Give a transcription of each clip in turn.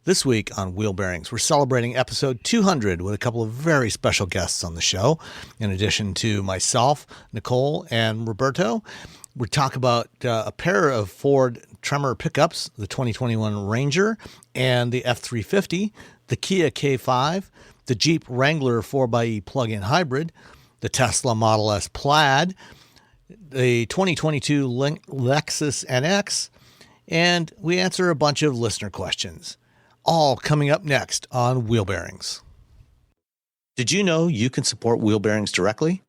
This week on Wheel Bearings, we're celebrating episode 200 with a couple of very special guests on the show. In addition to myself, Nicole, and Roberto, we talk about a pair of Ford Tremor pickups, the 2021 Ranger and the F350, the Kia K5, the Jeep Wrangler 4xe plug-in hybrid, the Tesla Model S Plaid, the 2022 Lexus NX, and we answer a bunch of listener questions. All coming up next on Wheel Bearings. Did you know you can support Wheel Bearings directly?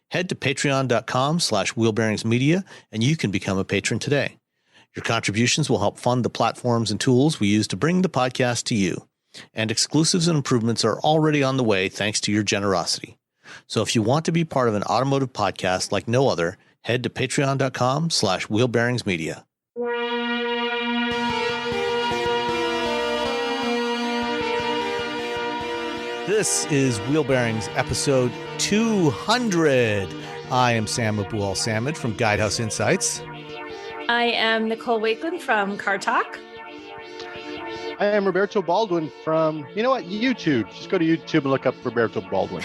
Head to patreon.com/wheelbearingsmedia and you can become a patron today. Your contributions will help fund the platforms and tools we use to bring the podcast to you. And exclusives and improvements are already on the way thanks to your generosity. So if you want to be part of an automotive podcast like no other, head to patreon.com/wheelbearingsmedia. This is Wheel Bearings episode 200. I am Sam Abu-Al-Samad from Guidehouse Insights. I am Nicole Wakeland from Car Talk. I am Roberto Baldwin from, YouTube. Just go to YouTube and look up Roberto Baldwin.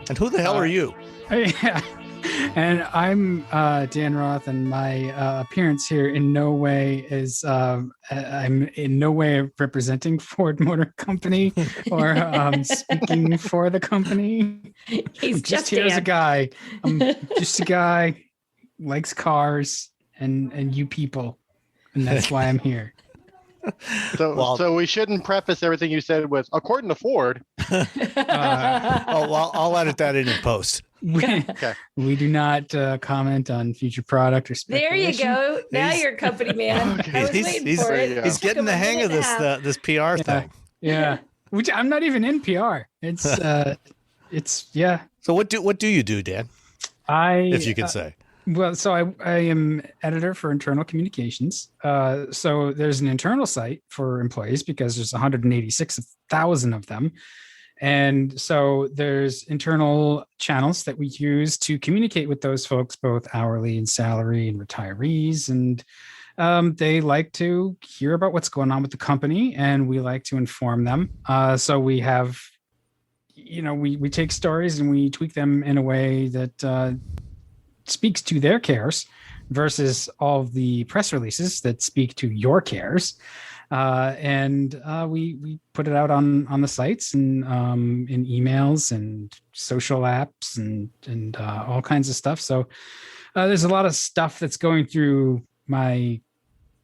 And who the hell are you? Yeah. And I'm Dan Roth, and my appearance here in no way is I'm in no way representing Ford Motor Company or speaking for the company. He's just here as a Dan. guy. I'm just a guy, likes cars and you people, and that's why I'm here. So we shouldn't preface everything you said with, according to Ford. I'll edit that in post. We do not comment on future product or speculation. There you go. Now you're a company man. Okay. I was waiting for it. He's getting the hang of this PR thing. Yeah. Which I'm not even in PR. It's yeah. So what do you do, Dan? If you can say. Well, so I am editor for internal communications. So there's an internal site for employees because there's 186,000 of them. And so there's internal channels that we use to communicate with those folks, both hourly and salary and retirees. And they like to hear about what's going on with the company, and we like to inform them. So we have, we take stories and we tweak them in a way that speaks to their cares versus all of the press releases that speak to your cares. And we put it out on the sites and in emails and social apps and all kinds of stuff. So there's a lot of stuff that's going through my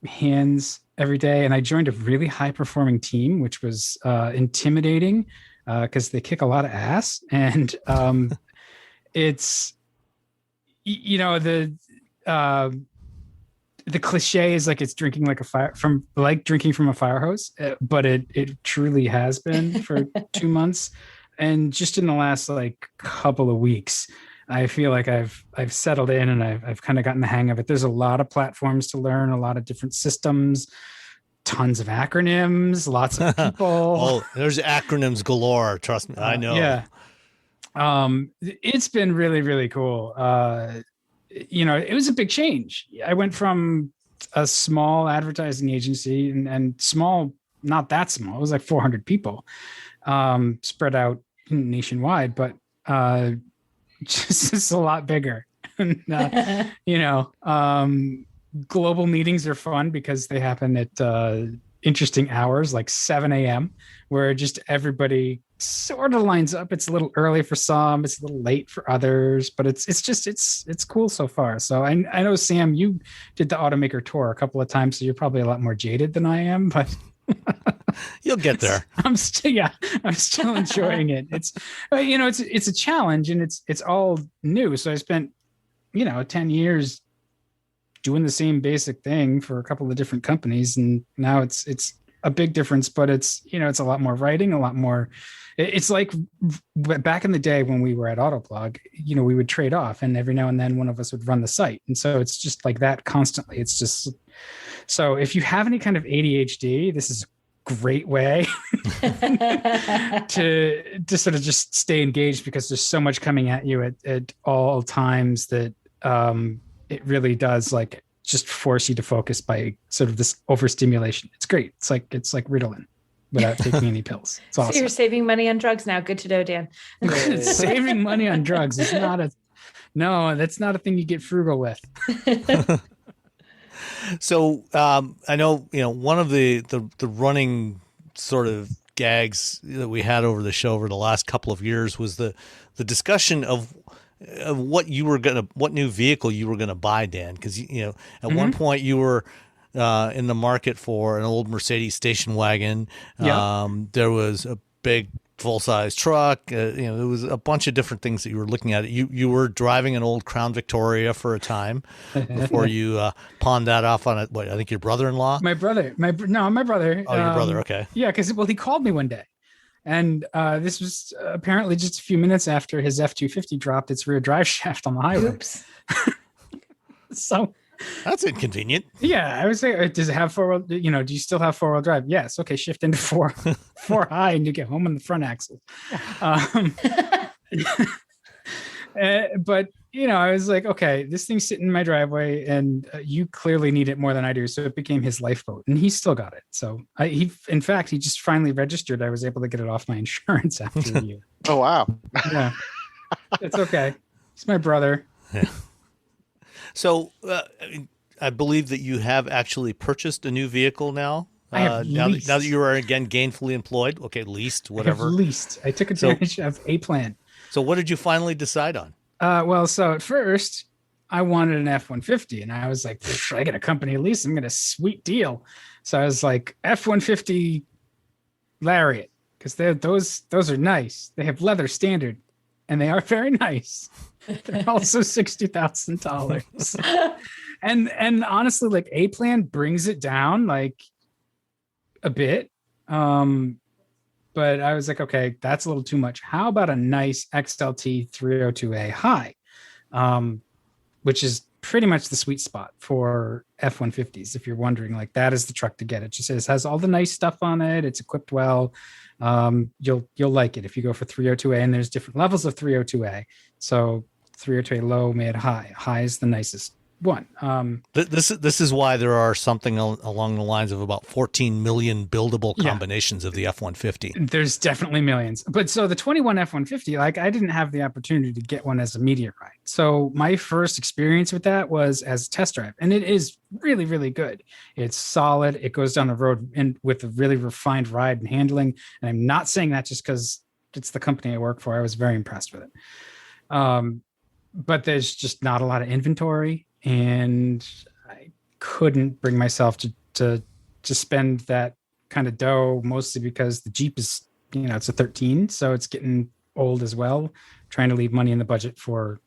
hands every day. And I joined a really high performing team, which was intimidating because they kick a lot of ass. And it's, the cliche is like it's drinking drinking from a fire hose, but it truly has been for 2 months. And just in the last couple of weeks, I feel like I've settled in and I've kind of gotten the hang of it. There's a lot of platforms to learn, a lot of different systems, tons of acronyms, lots of people. There's acronyms galore. Trust me, I know. Yeah. It's been really, really cool. It was a big change. I went from a small advertising agency and small, not that small. It was like 400 people spread out nationwide, but just a lot bigger. And, global meetings are fun because they happen at interesting hours, like 7 a.m., where just everybody sort of lines up. It's a little early for some, it's a little late for others, but it's cool so far. So I know, Sam, you did the automaker tour a couple of times, so you're probably a lot more jaded than I am, but you'll get there. I'm still enjoying it. It's it's a challenge and it's all new. So I spent 10 years doing the same basic thing for a couple of different companies, and now it's a big difference, but it's a lot more writing, a lot more. It's like back in the day when we were at Autoblog, we would trade off, and every now and then one of us would run the site, and so it's just like that constantly. It's just so if you have any kind of ADHD, this is a great way to sort of just stay engaged, because there's so much coming at you at all times that it really does just force you to focus by sort of this overstimulation. It's great. It's like Ritalin. without taking any pills. It's So awesome. you're saving money on drugs now. Good to know, Dan. Saving money on drugs is that's not a thing you get frugal with. So I know, one of the running sort of gags that we had over the show over the last couple of years was the discussion of what new vehicle you were gonna buy, Dan, because at one point you were in the market for an old Mercedes station wagon. There was a big full-size truck. There was a bunch of different things that you were looking at. You were driving an old Crown Victoria for a time before you pawned that off on I think your brother-in-law. My brother. Oh, your brother. Okay. Yeah, because he called me one day, and this was apparently just a few minutes after his F-250 dropped its rear drive shaft on the highway. Oops. So that's inconvenient. yeah, I would say, does it have four-wheel? Do you still have four-wheel drive? Yes. Okay, shift into four high, and you get home on the front axle. But I was like, okay, this thing's sitting in my driveway, and you clearly need it more than I do. So it became his lifeboat, and he still got it. So he just finally registered. I was able to get it off my insurance after a year. Oh, wow. Yeah, it's okay. He's my brother. Yeah. So I believe that you have actually purchased a new vehicle now. I have now that you are again gainfully employed. Okay, leased, whatever. I took advantage of a plan. So what did you finally decide on? So at first I wanted an F-150, and I was like, I get a company lease, I'm gonna sweet deal. So I was like, F-150 Lariat, because those are nice. They have leather standard, and they are very nice. They're also $60,000. And honestly, like, A plan brings it down like a bit. But I was like, okay, that's a little too much. How about a nice XLT 302A high, which is pretty much the sweet spot for F-150s. If you're wondering, like, that is the truck to get. It just has all the nice stuff on it. It's equipped well. You'll like it if you go for 302A, and there's different levels of 302A. So 302A low, mid, high. High is the nicest one. This is why there are something along the lines of about 14 million buildable combinations of the F-150. There's definitely millions. But so the 21 F-150, like, I didn't have the opportunity to get one as a media ride. So my first experience with that was as a test drive, and it is really, really good. It's solid. It goes down the road with a really refined ride and handling. And I'm not saying that just because it's the company I work for. I was very impressed with it. But there's just not a lot of inventory, and I couldn't bring myself to spend that kind of dough, mostly because the Jeep is, it's a 13, so it's getting old as well. Trying to leave money in the budget for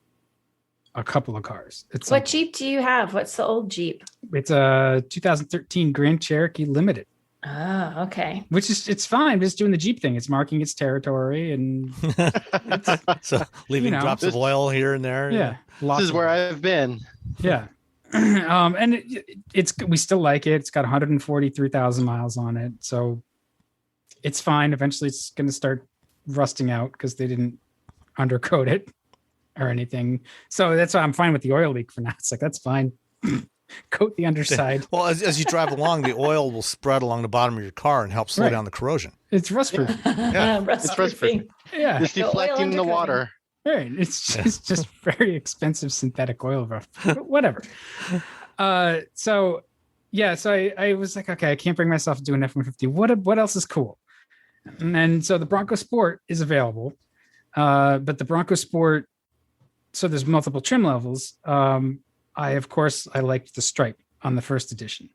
a couple of cars. What Jeep do you have? What's the old Jeep? It's a 2013 Grand Cherokee Limited. Oh, okay. Which is, it's fine. Just doing the Jeep thing. It's marking its territory, and so leaving drops of oil here and there. Yeah. This is where I've been. Yeah. And we still like it. It's got 143,000 miles on it. So it's fine. Eventually it's going to start rusting out because they didn't undercoat it or anything. So that's why I'm fine with the oil leak for now. It's like, that's fine. Coat the underside. Well, as you drive along, the oil will spread along the bottom of your car and help slow down the corrosion. It's rust-proof. Yeah. It's rust-proof. Yeah. It's deflecting the water. Right. It's just very expensive synthetic oil rough. Whatever. So I was like, okay, I can't bring myself to do an F-150. What else is cool? And so the Bronco Sport is available. But the Bronco Sport, so there's multiple trim levels. I liked the stripe on the first edition.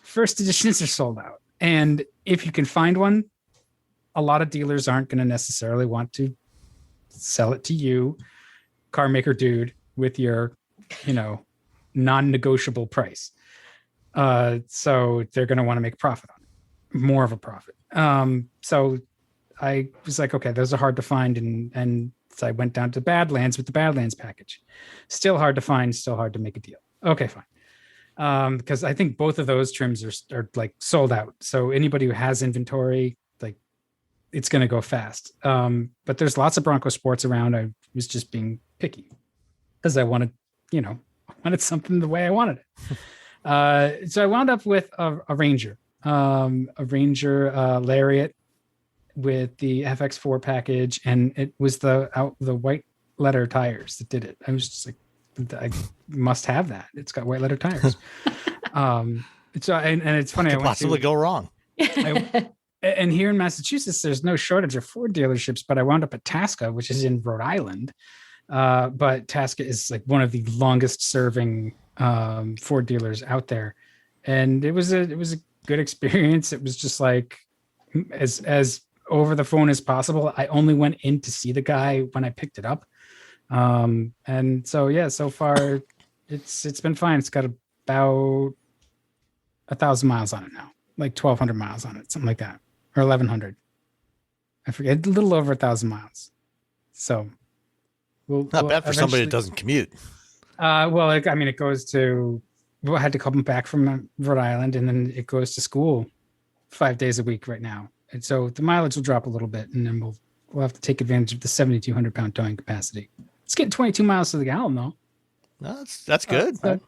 First editions are sold out. And if you can find one, a lot of dealers aren't going to necessarily want to sell it to you, car maker dude, with your, non-negotiable price. So they're going to want to make profit on it, more of a profit. So I was like, okay, those are hard to find. And so I went down to Badlands with the Badlands package. Still hard to find, still hard to make a deal. Okay, fine. Because I think both of those trims are like sold out. So anybody who has inventory, like, it's going to go fast. But there's lots of Bronco Sports around. I was just being picky because I wanted something the way I wanted it. So I wound up with a Ranger. a Ranger Lariat with the FX4 package, and it was the white letter tires that did it. I was just like, I must have that. It's got white letter tires. So and it's funny. What could possibly go wrong? And here in Massachusetts, there's no shortage of Ford dealerships, but I wound up at Tasca, which is in Rhode Island. But Tasca is like one of the longest serving Ford dealers out there, and it was a good experience. It was just like as over the phone as possible. I only went in to see the guy when I picked it up, and so yeah, so far it's been fine. It's got about 1,000 miles on it now, like 1,200 miles on it, something like that, or 1,100. I forget, a little over 1,000 miles. So. Not bad for somebody that doesn't commute. It goes to. I had to come back from Rhode Island, and then it goes to school 5 days a week right now, and so the mileage will drop a little bit, and then we'll have to take advantage of the 7,200 pound towing capacity. It's getting 22 miles to the gallon though. No, that's good. I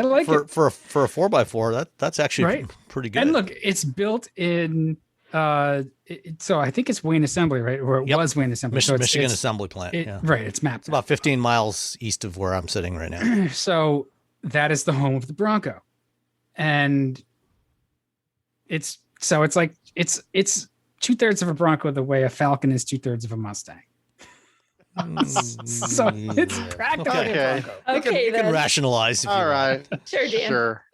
like it for a 4x4. That's actually pretty good. And look, it's built in. So I think it's Wayne Assembly, right? Or it was Wayne Assembly. Michigan Assembly Plant. Right. It's mapped. It's about 15 miles east of where I'm sitting right now. So that is the home of the Bronco, and it's 2/3 of a Bronco the way a Falcon is 2/3 of a Mustang. So it's practically a Bronco. Okay, you can rationalize. All right. Sure, Dan. Sure.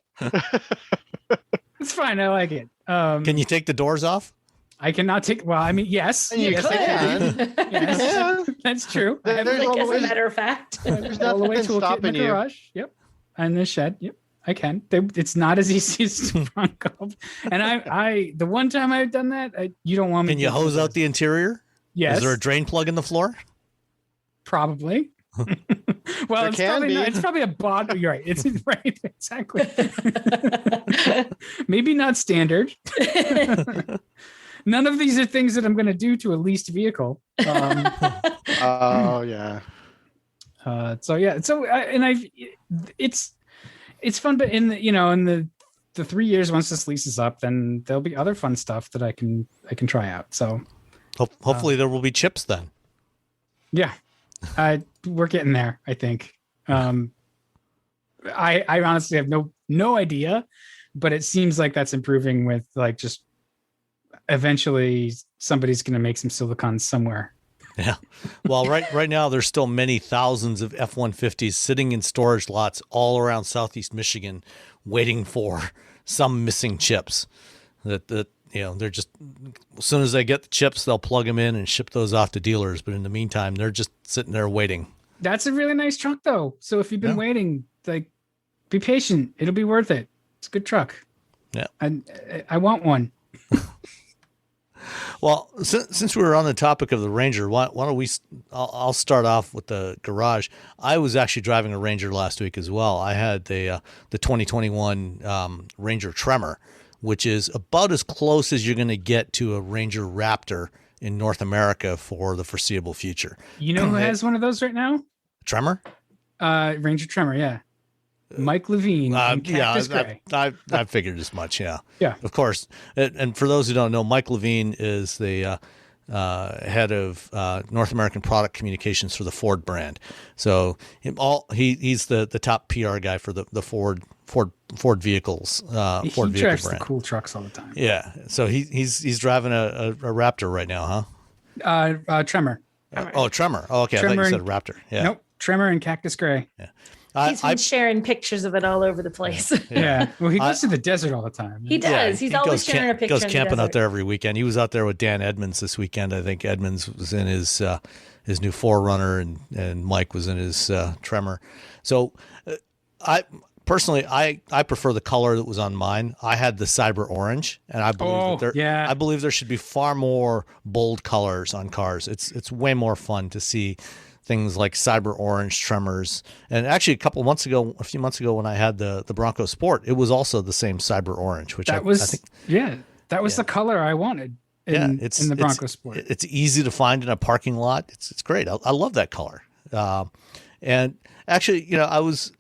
It's fine. I like it. Can you take the doors off? I cannot take. Well, I mean, yes. You Yes, I can. can. Yes, Yeah. that's true. There's Like, all as the a way- matter of fact. There's all the way nothing to a kit in stopping the you. garage. Yep. And the shed. Yep. I can. It's not as easy as the Bronco. And I the one time I've done that, you don't want me. Can you hose out the interior? Yes. Is there a drain plug in the floor? Probably. Well, There it's can probably be. not, it's probably a bottom. You're right. It's right. Exactly. Maybe not standard. None of these are things that I'm going to do to a leased vehicle. Oh yeah. So yeah. So it's fun, but in the 3 years once this lease is up, then there'll be other fun stuff that I can try out. So Hopefully there will be chips then. yeah, we're getting there. I think. I honestly have no idea, but it seems like that's improving with like just eventually somebody's going to make some silicon somewhere. Yeah. Well, right now there's still many thousands of F-150s sitting in storage lots all around Southeast Michigan, waiting for some missing chips. That they're just, as soon as they get the chips, they'll plug them in and ship those off to dealers. But in the meantime, they're just sitting there waiting. That's a really nice truck, though. So if you've been waiting, like, be patient. It'll be worth it. It's a good truck. Yeah. I want one. Well, since we were on the topic of the Ranger, why don't we? I'll start off with the garage. I was actually driving a Ranger last week as well. I had the 2021 Ranger Tremor, which is about as close as you're going to get to a Ranger Raptor in North America for the foreseeable future. You know who has one of those right now? Tremor? Ranger Tremor, yeah. Mike Levine. I figured as much. Yeah. Yeah. Of course. And for those who don't know, Mike Levine is the head of North American product communications for the Ford brand. So he's the top PR guy for the Ford vehicles. He Ford vehicle drives brand. the cool trucks all the time. Yeah. So he's driving a Raptor right now, huh? Tremor. Tremor. Oh, okay. Tremor I thought you said Raptor. Yeah. Nope. Tremor and Cactus Gray. Yeah. He's been sharing pictures of it all over the place. Yeah. Well, he goes to the desert all the time. He does. He's always sharing a picture. Goes camping out there every weekend. He was out there with Dan Edmonds this weekend. I think Edmonds was in his new 4Runner and Mike was in his Tremor. So I personally prefer the color that was on mine. I had the Cyber Orange, and I believe there should be far more bold colors on cars. It's way more fun to see things like Cyber Orange, Tremors. And actually a few months ago when I had the Bronco Sport, it was also the same Cyber Orange, which I think that was the color I wanted in the Bronco Sport. It's easy to find in a parking lot. It's great. I love that color. And actually, I was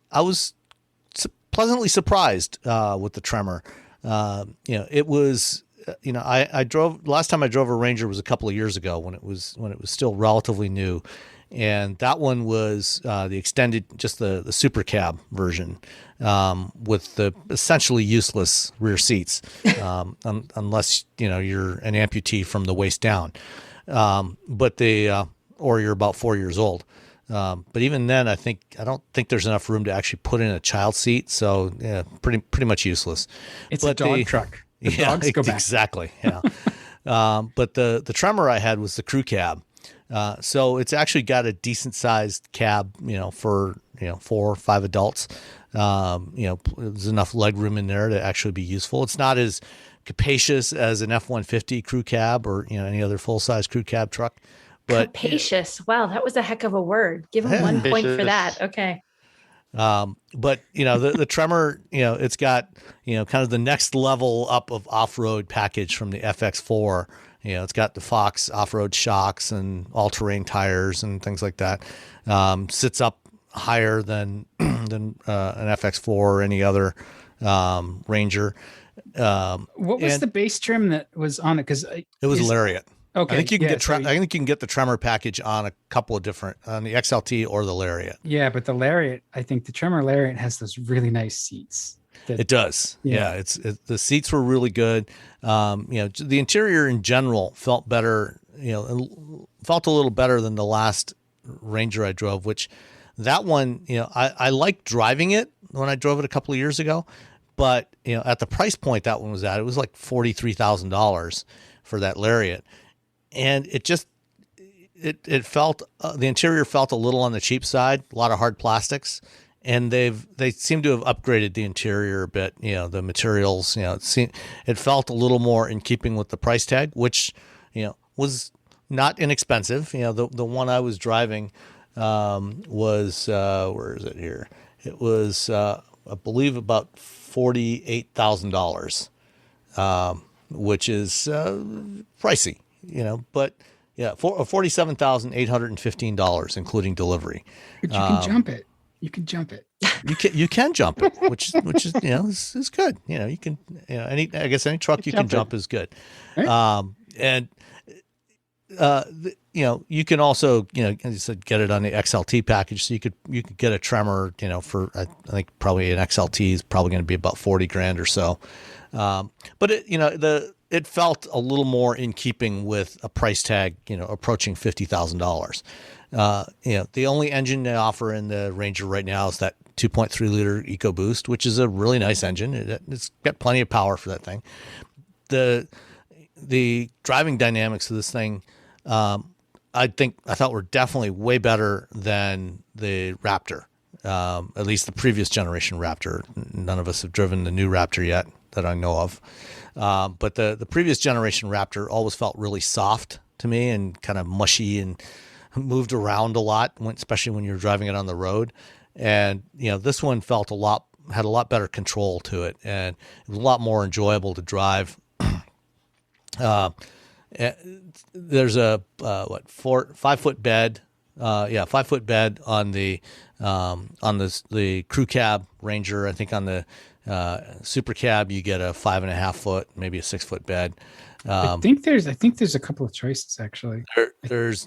pleasantly surprised with the Tremor. It was. I drove last time I drove a Ranger was a couple of years ago when it was still relatively new, and that one was the extended, just the super cab version, with the essentially useless rear seats, unless you're an amputee from the waist down, or you're about 4 years old. But even then, I don't think there's enough room to actually put in a child seat. So yeah, pretty much useless. It's a dog truck. The dogs go back. Exactly. Yeah. But the Tremor I had was the crew cab. So it's actually got a decent sized cab, for 4 or 5 adults. There's enough leg room in there to actually be useful. It's not as capacious as an F-150 crew cab or any other full size crew cab truck. But capacious. Wow, that was a heck of a word. Give him 1 point for that. Okay. But the Tremor, it's got kind of the next level up of off-road package from the FX4. It's got the Fox off-road shocks and all-terrain tires and things like that. Sits up higher than an FX4 or any other Ranger. What was the base trim that was on it? Because it was Lariat. Okay. I think you can I think you can get the Tremor package on a couple of different, on the XLT or the Lariat. Yeah, but the Lariat, I think the Tremor Lariat has those really nice seats. It does. Yeah, the seats were really good. The interior in general felt better. Felt a little better than the last Ranger I drove. Which that one, I liked driving it when I drove it a couple of years ago, but at the price point that one was at, it was like $43,000 for that Lariat. And it just, it felt, the interior felt a little on the cheap side, a lot of hard plastics, and they seem to have upgraded the interior a bit. The materials, it felt a little more in keeping with the price tag, which, was not inexpensive. The one I was driving, was, where is it here? It was, I believe about $48,000, which is, pricey. But yeah, for $47,815, including delivery. But you can jump it. You can jump it. You can jump it, which is is good. You can I guess any truck you can jump is good. Right. You can also as you said, get it on the XLT package. So you could get a Tremor for I think probably an XLT is probably going to be about $40,000 or so. But it felt a little more in keeping with a price tag, approaching $50,000. The only engine they offer in the Ranger right now is that 2.3 liter EcoBoost, which is a really nice engine. It's got plenty of power for that thing. The driving dynamics of this thing, I thought were definitely way better than the Raptor. At least the previous generation Raptor. None of us have driven the new Raptor yet that I know of. But the previous generation Raptor always felt really soft to me and kind of mushy and moved around a lot, especially when you're driving it on the road. And, this one had a lot better control to it, and it was a lot more enjoyable to drive. There's a 5-foot bed, 5-foot bed on the crew cab Ranger. I think on the super cab you get a 5.5-foot, maybe a 6-foot bed. I think there's a couple of choices actually. There's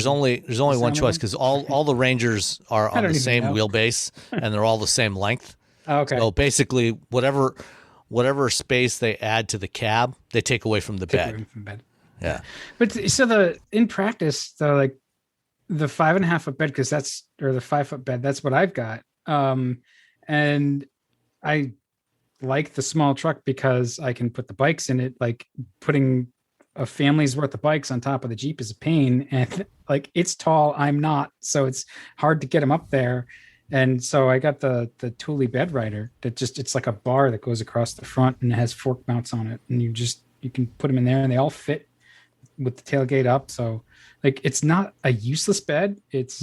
only one choice, because all the Rangers are on the same wheelbase and they're all the same length. Okay. So basically, whatever space they add to the cab, they take away from the bed. Yeah. But so in practice, the 5.5-foot bed, or the 5-foot bed, that's what I've got. And I like the small truck because I can put the bikes in it. Like putting a family's worth of bikes on top of the Jeep is a pain, and like it's tall, I'm not, so it's hard to get them up there. And so I got the Thule bed rider that it's like a bar that goes across the front and it has fork mounts on it, and you can put them in there and they all fit with the tailgate up. So like it's not a useless bed. It's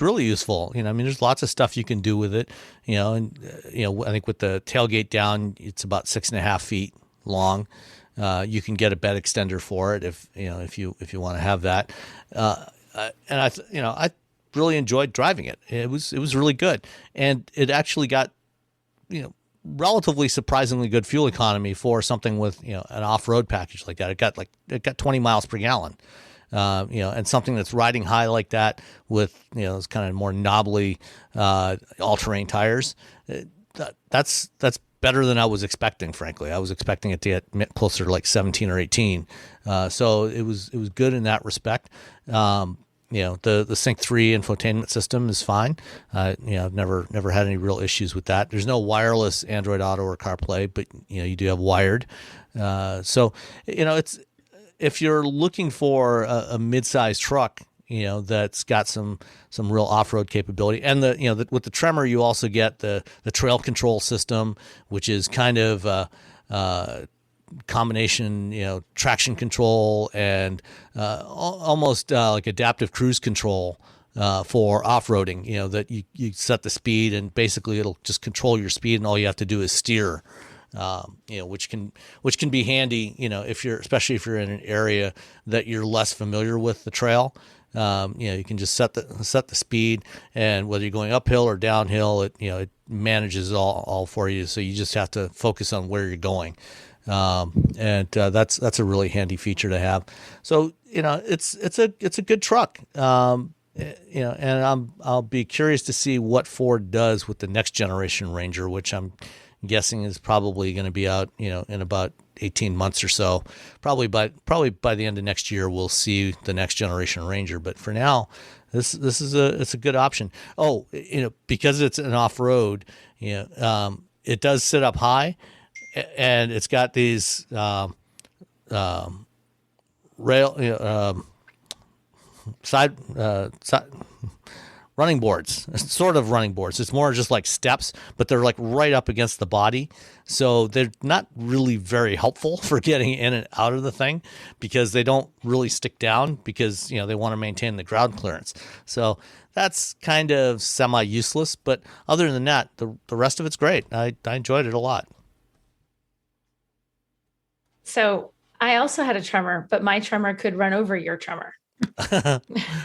really useful. There's lots of stuff you can do with it. And I think with the tailgate down, it's about 6.5 feet long. You can get a bed extender for it if you want to have that. And I really enjoyed driving it. It was really good, and it actually got relatively surprisingly good fuel economy for something with an off-road package like that. It got 20 miles per gallon. And something that's riding high like that with those kind of more knobbly all-terrain tires, that's better than I was expecting. Frankly, I was expecting it to get closer to like 17 or 18. So it was good in that respect. The Sync 3 infotainment system is fine. I've never had any real issues with that. There's no wireless Android Auto or CarPlay, but you do have wired. It's, if you're looking for a mid-sized truck, that's got some real off-road capability, and with the Tremor, you also get the trail control system, which is kind of combination, traction control and almost like adaptive cruise control for off-roading. That you set the speed and basically it'll just control your speed, and all you have to do is steer. Which can be handy, especially if you're in an area that you're less familiar with the trail. You can just set the speed, and whether you're going uphill or downhill, it manages all for you. So you just have to focus on where you're going. That's a really handy feature to have. So, it's a good truck. And I'll be curious to see what Ford does with the next generation Ranger, which I'm guessing is probably going to be out, in about 18 months or so. Probably by the end of next year, we'll see the next generation Ranger. But for now, it's a good option. Oh, because it's an off-road, it does sit up high, and it's got these side running boards, sort of running boards. It's more just like steps, but they're like right up against the body. So they're not really very helpful for getting in and out of the thing, because they don't really stick down, because, they want to maintain the ground clearance. So that's kind of semi-useless, but other than that, the rest of it's great. I enjoyed it a lot. So I also had a Tremor, but my Tremor could run over your Tremor.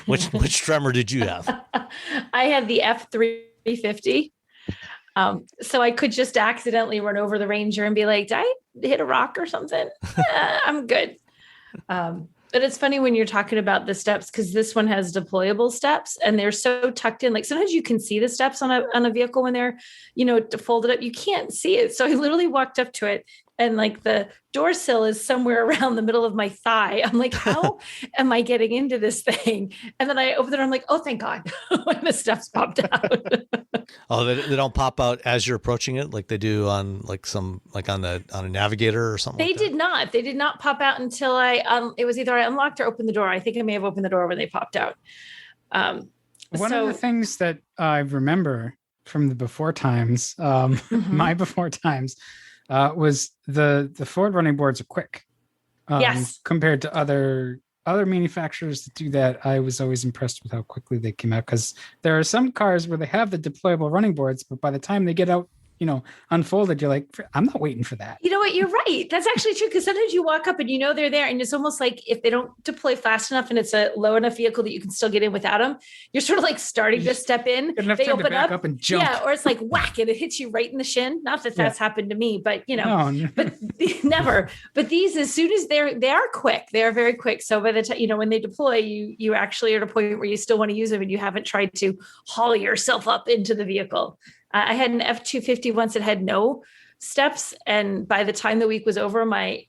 Which Tremor did you have? I had the F350. So I could just accidentally run over the Ranger and be like, did I hit a rock or something? I'm good. But it's funny when you're talking about the steps, because this one has deployable steps, and they're so tucked in. Like sometimes you can see the steps on a vehicle when they're, folded up. You can't see it. So I literally walked up to it, and like the door sill is somewhere around the middle of my thigh. I'm like, how am I getting into this thing? And then I open it. I'm like, oh, thank God, when the steps popped out. Oh, they don't pop out as you're approaching it, like they do on on a Navigator or something. They did not. They did not pop out until it was either I unlocked or opened the door. I think I may have opened the door when they popped out. One of the things that I remember from the before times, my before times, was the Ford running boards are quick. Yes. Compared to other manufacturers that do that, I was always impressed with how quickly they came out, because there are some cars where they have the deployable running boards, but by the time they get out, unfolded, you're like, I'm not waiting for that. You know what? You're right. That's actually true. Because sometimes you walk up and they're there, and it's almost like if they don't deploy fast enough and it's a low enough vehicle that you can still get in without them, you're sort of like starting to step in. They open up and jump. Yeah, or it's like whack, and it hits you right in the shin. Not that that's happened to me, but No. but never. But these, as soon as they are quick, they are very quick. So by the time when they deploy, you actually are at a point where you still want to use them, and you haven't tried to haul yourself up into the vehicle. I had an F250 once that had no steps, and by the time the week was over, my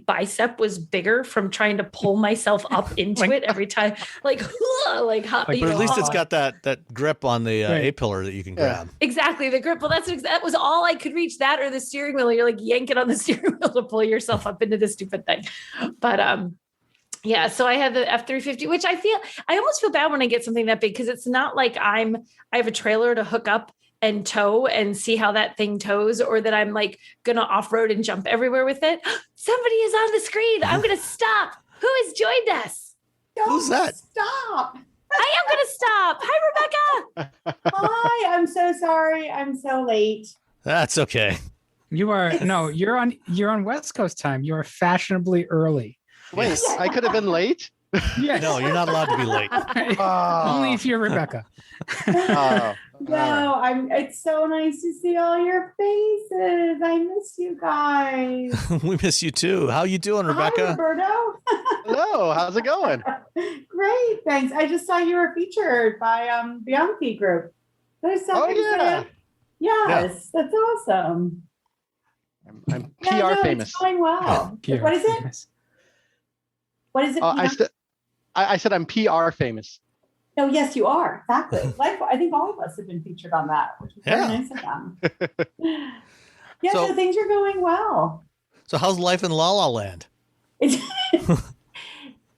bicep was bigger from trying to pull myself up into it every time. But at least it's got that grip on the A-pillar that you can grab. Exactly, the grip. Well, that was all I could reach. That or the steering wheel. You're like yanking on the steering wheel to pull yourself up into this stupid thing. But yeah, so I had the F350, which I almost feel bad when I get something that big, because it's not like I have a trailer to hook up and tow and see how that thing tows, or that I'm like gonna off-road and jump everywhere with it. Somebody is on the screen. I'm gonna stop. Who has joined us? Who's that? Stop. I am gonna stop. Hi, Rebecca. Hi, I'm so sorry. I'm so late. That's okay. You're on West Coast time. You are fashionably early. Wait, I could have been late? Yes. No, you're not allowed to be late. Only if you're Rebecca. Oh, No, it's so nice to see all your faces. I miss you guys. We miss you too. How you doing, Rebecca? Hi, Roberto. hello. How's it going? Great, thanks. I just saw you were featured by Bianchi Group. There's something Oh, yeah. Yes, that's awesome. I'm Yeah, PR no, famous. It's going well. PR What is it? famous. What is it? I said I'm PR famous. No, yes, you are. Exactly. Like, I think all of us have been featured on that, which is very Yeah. nice of them. Yeah, So- so things are going well. So how's life in La La Land? It's,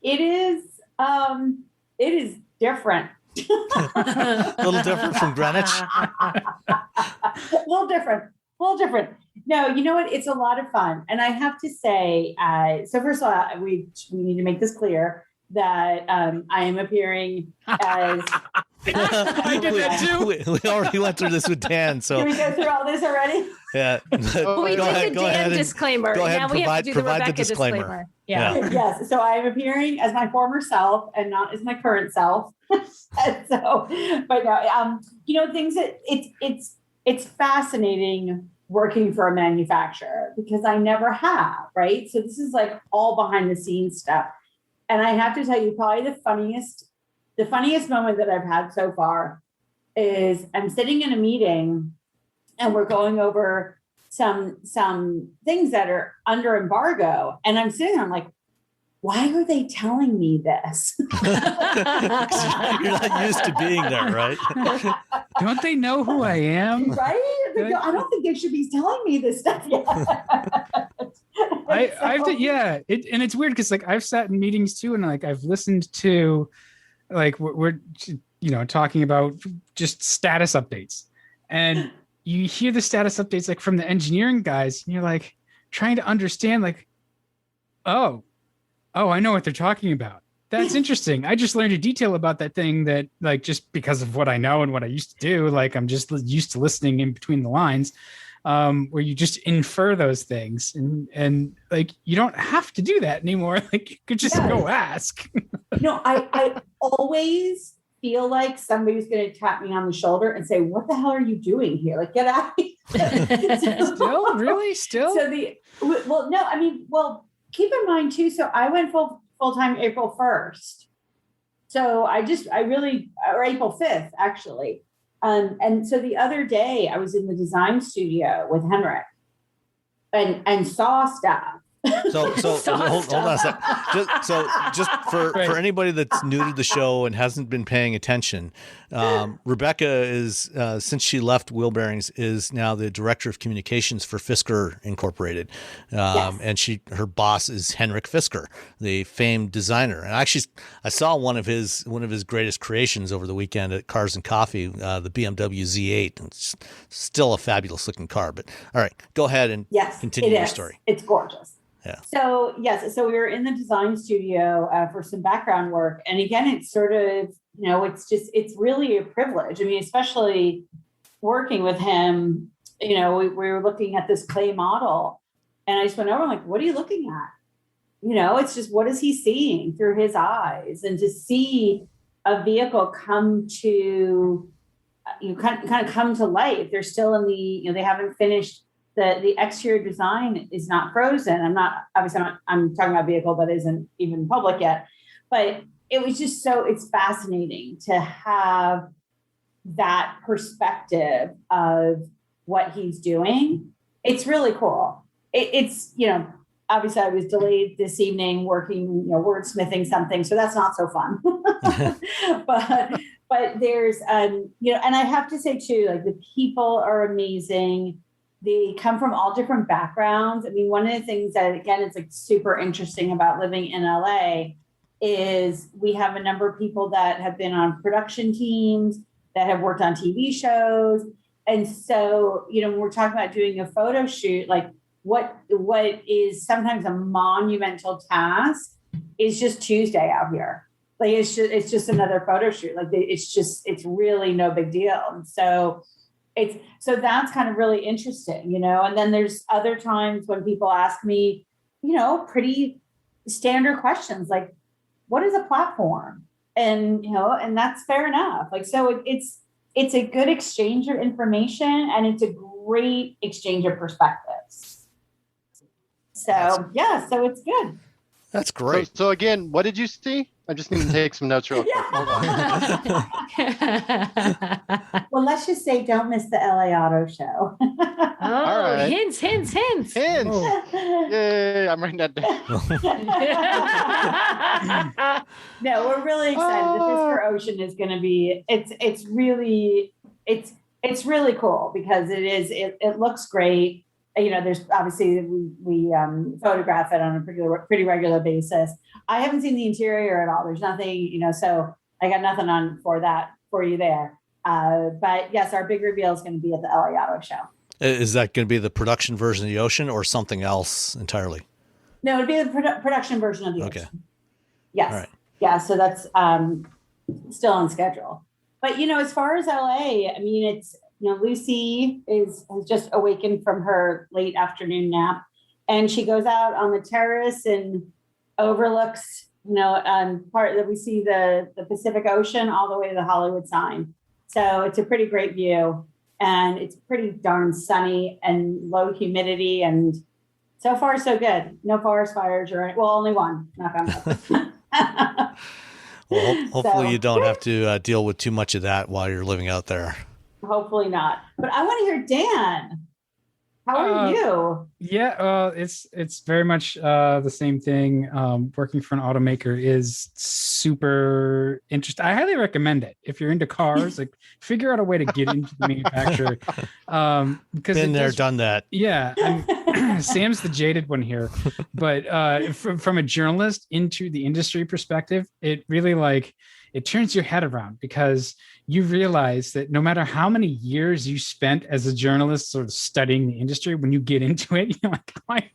it is different. A little different from Greenwich. A little different. No, you know what? It's a lot of fun. And I have to say, so first of all, we need to make this clear that I am appearing as. I did that too. We already went through this with Dan, so Can we go through all this already? yeah. Oh, We Go did ahead- the Dan disclaimer. go ahead Now and we have to do the provide the Rebecca disclaimer. disclaimer. Yeah. Yes. So I'm appearing as my former self and not as my current self. And so, but no, things that it's fascinating working for a manufacturer because I never have, right? So this is like all behind the scenes stuff. And I have to tell you, probably the funniest moment that I've had so far is I'm sitting in a meeting and we're going over some things that are under embargo. And I'm sitting there, I'm like, why are they telling me this? You're not used to being there, right? Don't they know who I am? Right? I don't think they should be telling me this stuff yet. And it's weird because like I've sat in meetings too, and like I've listened to, like we're talking about just status updates, and you hear the status updates like from the engineering guys, and you're like trying to understand, like, oh, I know what they're talking about. That's interesting. I just learned a detail about that thing that, like, just because of what I know and what I used to do, like, I'm just used to listening in between the lines, where you just infer those things. And like, you don't have to do that anymore. Like, you could just go ask. I always feel like somebody's going to tap me on the shoulder and say, what the hell are you doing here? Like, get out of here. Still? Really? Still? Keep in mind too, so I went full-time April 1st. So or April 5th, actually. And so the other day I was in the design studio with Henrik and saw stuff. So hold on a sec. Just for anybody that's new to the show and hasn't been paying attention, Rebecca is since she left Wheel Bearings is now the director of communications for Fisker Incorporated, Yes. and her boss is Henrik Fisker, the famed designer. And actually, I saw one of his greatest creations over the weekend at Cars and Coffee, the BMW Z8. It's still a fabulous looking car. But all right, go ahead and continue your story. It's gorgeous. Yeah. So so we were in the design studio for some background work, and again, it's sort of it's really a privilege. I mean, especially working with him. We were looking at this clay model, and I just went over, I'm like, what are you looking at? It's just, what is he seeing through his eyes, and to see a vehicle come to kind of come to life. They're still in the they haven't finished. The exterior design is not frozen. I'm talking about a vehicle that isn't even public yet, but it was just it's fascinating to have that perspective of what he's doing. It's really cool. It's obviously I was delayed this evening working, wordsmithing something. So that's not so fun, but there's, and I have to say too, like the people are amazing. They come from all different backgrounds. I mean, one of the things that, again, is like super interesting about living in LA is we have a number of people that have been on production teams, that have worked on TV shows. And so, when we're talking about doing a photo shoot, like what is sometimes a monumental task is just Tuesday out here. Like it's just another photo shoot. Like it's really no big deal. And so that's kind of really interesting, and then there's other times when people ask me, pretty standard questions like, what is a platform? And, and that's fair enough. Like, so it's a good exchange of information, and it's a great exchange of perspectives. So so it's good. That's great. So again, what did you see? I just need to take some notes real quick. Hold on. Well, let's just say don't miss the LA Auto Show. Oh, right. hints. Hints. Oh. Yay, I'm writing that down. No, we're really excited. The Fisker Ocean is going to be, it's really cool because it looks great. There's obviously we photograph it on a pretty regular basis. I haven't seen the interior at all. There's nothing, so I got nothing on for you there. But yes, our big reveal is going to be at the LA Auto Show. Is that going to be the production version of the Ocean or something else entirely? No, it'd be the production version of the Okay. Ocean. Yes. All right. Yeah. So that's still on schedule. But as far as LA, I mean, it's Lucy has just awakened from her late afternoon nap, and she goes out on the terrace and overlooks part that we see the Pacific Ocean all the way to the Hollywood sign. So it's a pretty great view, and it's pretty darn sunny and low humidity, and so far so good. No forest fires only one. Knock on wood. Well, hopefully So, you don't have to deal with too much of that while you're living out there. Hopefully not. But I want to hear Dan. How are you? Yeah, it's very much the same thing. Working for an automaker is super interesting. I highly recommend it if you're into cars. Like, figure out a way to get into the manufacturer. Because Been there, done that. Yeah, Sam's the jaded one here, but from a journalist into the industry perspective, it really it turns your head around, because you realize that no matter how many years you spent as a journalist sort of studying the industry, when you get into it, you're like, I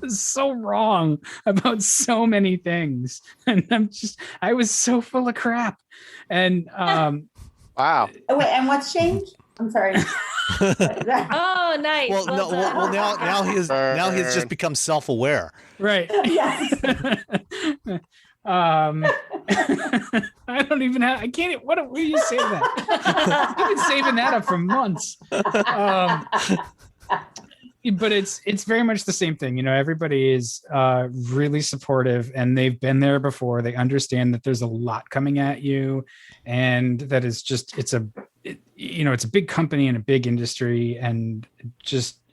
was so wrong about so many things. And I was so full of crap. And Wow. Oh, wait, and what's changed? I'm sorry. Oh, nice. Well, now he has just become self-aware. right. Yes. I don't even have. I can't. What are you saying that? I've been saving that up for months. But it's very much the same thing. Everybody is really supportive, and they've been there before. They understand that there's a lot coming at you, and that it's a big company and a big industry, and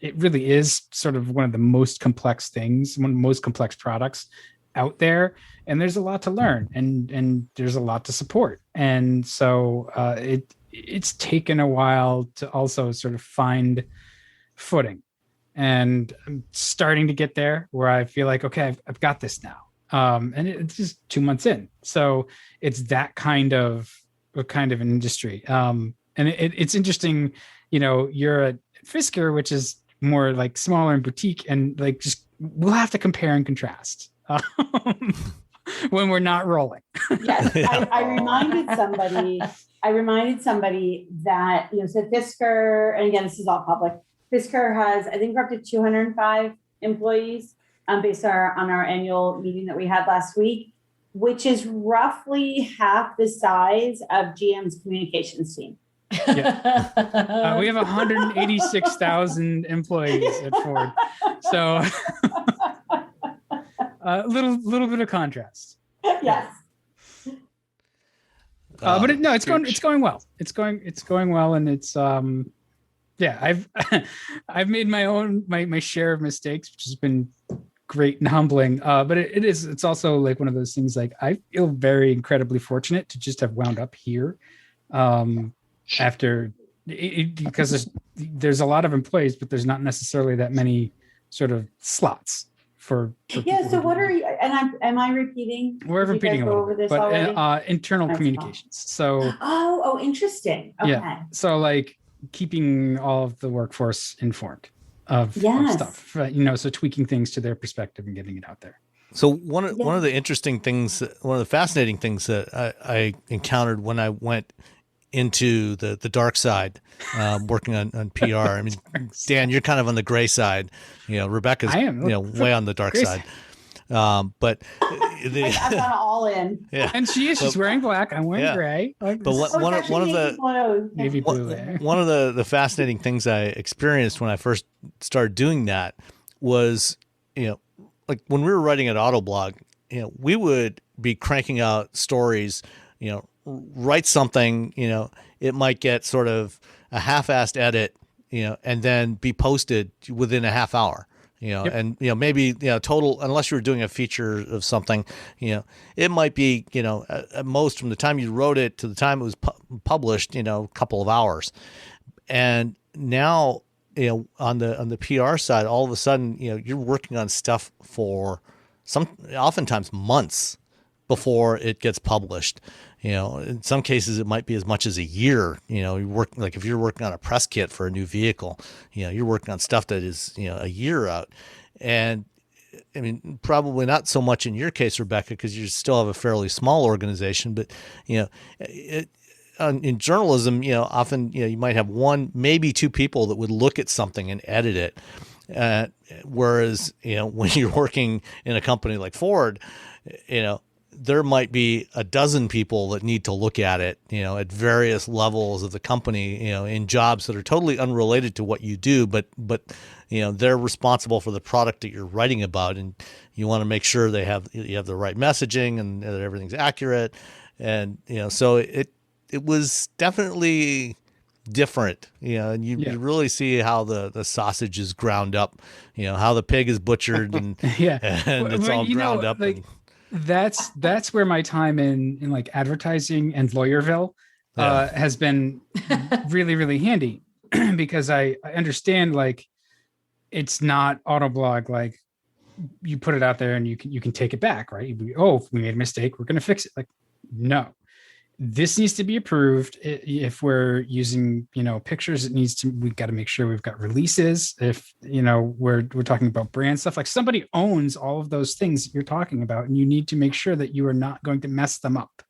it really is sort of one of the most complex things, one of the most complex products out there, and there's a lot to learn, and there's a lot to support. And so it's taken a while to also sort of find footing, and I'm starting to get there where I feel like, okay, I've got this now. And it's just 2 months in. So it's that kind of an industry. And it's interesting, you're at Fisker, which is more like smaller and boutique, and we'll have to compare and contrast when we're not rolling. Yes, I reminded somebody that, so Fisker, and again, this is all public, Fisker has, I think, we're up to 205 employees based on our annual meeting that we had last week, which is roughly half the size of GM's communications team. Yeah. We have 186,000 employees at Ford. So a little bit of contrast. Yes. But it's going well. It's going well, and it's I've made my share of mistakes, which has been great and humbling. But it's also like one of those things, like, I feel very incredibly fortunate to just have wound up here after because there's a lot of employees, but there's not necessarily that many sort of slots for So what are you, and am I repeating? We're repeating a little bit, but internal That's communications. So interesting. Okay. Yeah. So like keeping all of the workforce informed of stuff, right? So tweaking things to their perspective and getting it out there. So one of the interesting things, one of the fascinating things that I encountered when I went into the dark side, working on PR. I mean, Dan, you're kind of on the gray side. Rebecca's way on the dark side. But I've gone all in. yeah, And she's wearing black. I'm wearing gray. Like but this- one of the navy blue. one of the fascinating things I experienced when I first started doing that was, like when we were writing at Autoblog, we would be cranking out stories, write something, it might get sort of a half-assed edit, and then be posted within a half hour. And maybe total, unless you were doing a feature of something, it might be at most from the time you wrote it to the time it was published, a couple of hours. And now on the PR side, all of a sudden you're working on stuff for oftentimes months before it gets published. In some cases it might be as much as a year. You work, like if you're working on a press kit for a new vehicle, you're working on stuff that is a year out. And I mean, probably not so much in your case, Rebecca, because you still have a fairly small organization. But in journalism, often you might have one, maybe two people that would look at something and edit it. Whereas when you're working in a company like Ford, there might be a dozen people that need to look at it, at various levels of the company, in jobs that are totally unrelated to what you do, but they're responsible for the product that you're writing about, and you want to make sure you have the right messaging and that everything's accurate. And, so it was definitely different, and you really see how the sausage is ground up, how the pig is butchered and, and it's all ground up. Like, that's where my time in like advertising and Lawyerville has been really, really handy because I understand like it's not Autoblog, like you put it out there and you can take it back, right? If we made a mistake, we're going to fix it. Like, no, this needs to be approved. If we're using, pictures, we've got to make sure we've got releases. If, we're talking about brand stuff, like somebody owns all of those things that you're talking about, and you need to make sure that you are not going to mess them up.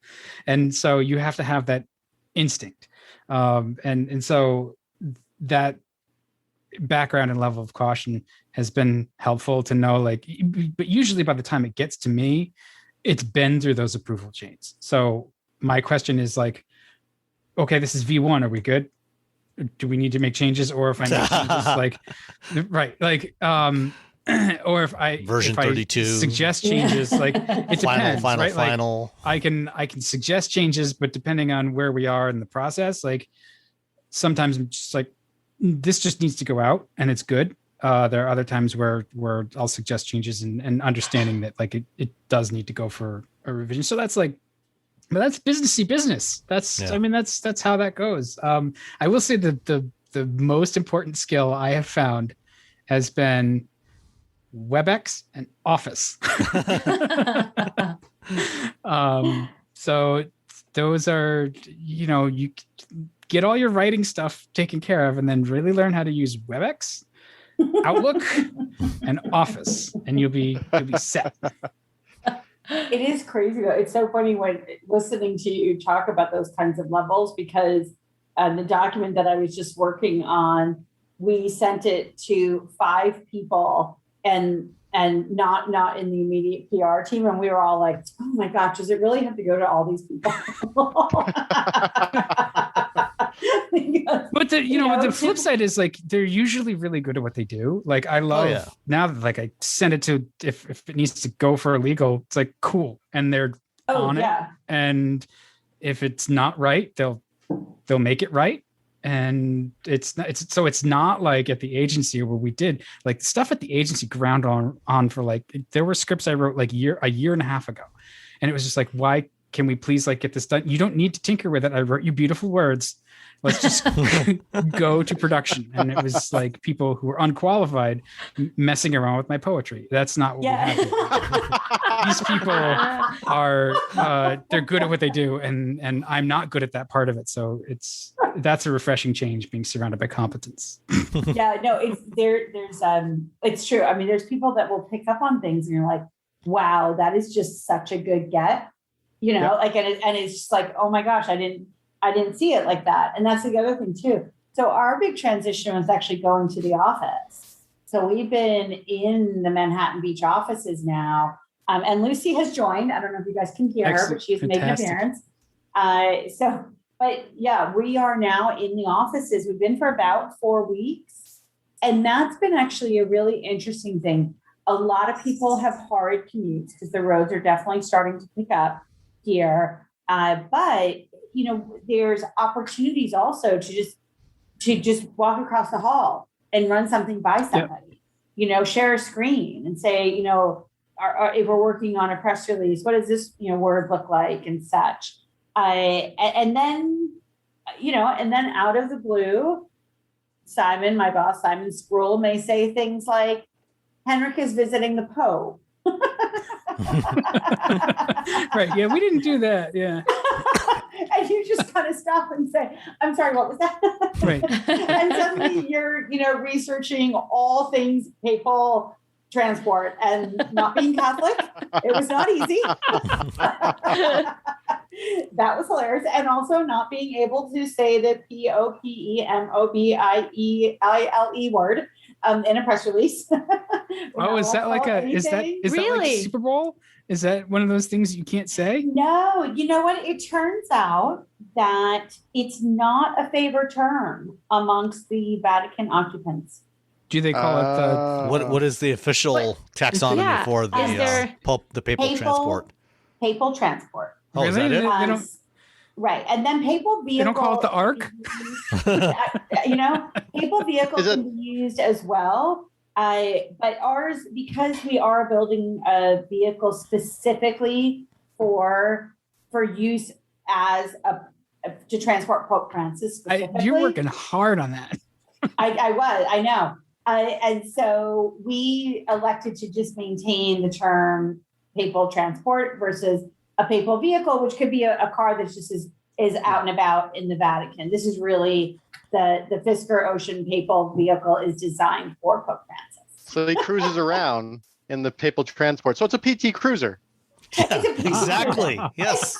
And so you have to have that instinct. And so that background and level of caution has been helpful to know, like, but usually by the time it gets to me, it's been through those approval chains. So my question is like, okay, this is V1. Are we good? Do we need to make changes? Or if I make changes, like, right, like, or if I version 32 suggest changes, like it depends, right? Final. Like I can suggest changes, but depending on where we are in the process, like sometimes I'm just like, this just needs to go out and it's good. There are other times where I'll suggest changes and understanding that like it does need to go for a revision. So that's like, but that's businessy business. I mean, that's how that goes. I will say that the most important skill I have found has been WebEx and Office. So those are, you get all your writing stuff taken care of and then really learn how to use WebEx, Outlook, and Office, and you'll be set. It is crazy though. It's so funny when listening to you talk about those kinds of levels, because the document that I was just working on, we sent it to 5 people and not in the immediate PR team. And we were all like, oh my gosh, does it really have to go to all these people? But the flip side is like they're usually really good at what they do. Like I love now that like I send it to if it needs to go for a legal, it's like cool, and they're on it. And if it's not right, they'll make it right. And it's not like at the agency where we did like stuff at the agency ground on for like there were scripts I wrote like a year and a half ago, and it was just like, why can we please like get this done? You don't need to tinker with it. I wrote you beautiful words. Let's just go to production. And it was like people who were unqualified messing around with my poetry. That's not what we have here. These people are they're good at what they do, and I'm not good at that part of it. So that's a refreshing change, being surrounded by competence. Yeah, no, it's true. I mean, there's people that will pick up on things and you're like, wow, that is just such a good get. Like, and it's just like, oh my gosh, I didn't see it like that. And that's the other thing too. So our big transition was actually going to the office. So we've been in the Manhattan Beach offices now And Lucy has joined. I don't know if you guys can hear her, Excellent. but she's making an Fantastic. appearance. But yeah, we are now in the offices. We've been for about 4 weeks. And that's been actually a really interesting thing. A lot of people have horrid commutes because the roads are definitely starting to pick up here. But there's opportunities also to just walk across the hall and run something by somebody. Share a screen and say, if we're working on a press release, what does this word look like and such. And then out of the blue, Simon, my boss, Simon Spruill, may say things like, Henrik is visiting the Pope. Right. Yeah, we didn't do that. Yeah. And you just kind of stop and say, I'm sorry, what was that? Right. And suddenly you're, researching all things papal transport, and not being Catholic, it was not easy. That was hilarious. And also not being able to say the POPEMOBIEILE word in a press release. Oh, is that like is that like Super Bowl? Is that one of those things you can't say? No, you know what? It turns out that it's not a favored term amongst the Vatican occupants. Do they call it the what is the official taxonomy for the papal transport? Papal transport. Oh, is that it? They don't, right. And then papal vehicle. They don't call it the Ark? Papal vehicle can be used as well. But ours, because we are building a vehicle specifically for use as to transport Pope Francis. You're working hard on that. I know. And so we elected to just maintain the term papal transport versus a papal vehicle, which could be a car that just is out and about in the Vatican. This is really the Fisker Ocean papal vehicle is designed for Pope Francis. So he cruises around in the papal transport. So it's a PT Cruiser. Yeah, exactly. Yes.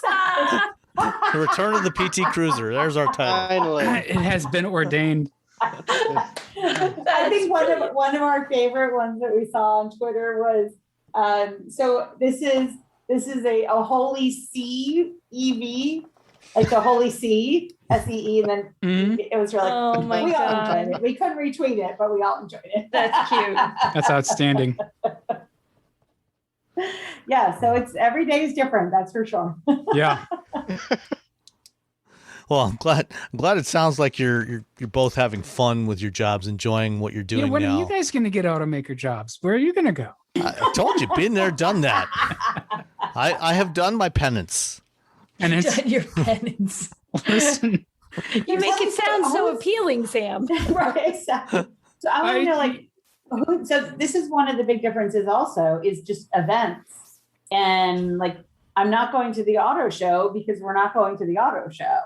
The return of the PT Cruiser. There's our title. Finally. It has been ordained. I think one of our favorite ones that we saw on Twitter was so this is a Holy See EV, like the Holy See SEE, and then it was really we all enjoyed it. We couldn't retweet it, but we all enjoyed it. That's cute. That's outstanding. Yeah, so it's every day is different, that's for sure. Yeah. Well, I'm glad it sounds like you're both having fun with your jobs, enjoying what you're doing when now. are you guys going to get automaker jobs? Where are you going to go? I told you, been there, done that. I have done my penance. And it's Done your penance. listen. You make it sound so appealing, Sam. Right, exactly. So I want to know, so this is one of the big differences also is just events. And I'm not going to the auto show because we're not going to the auto show.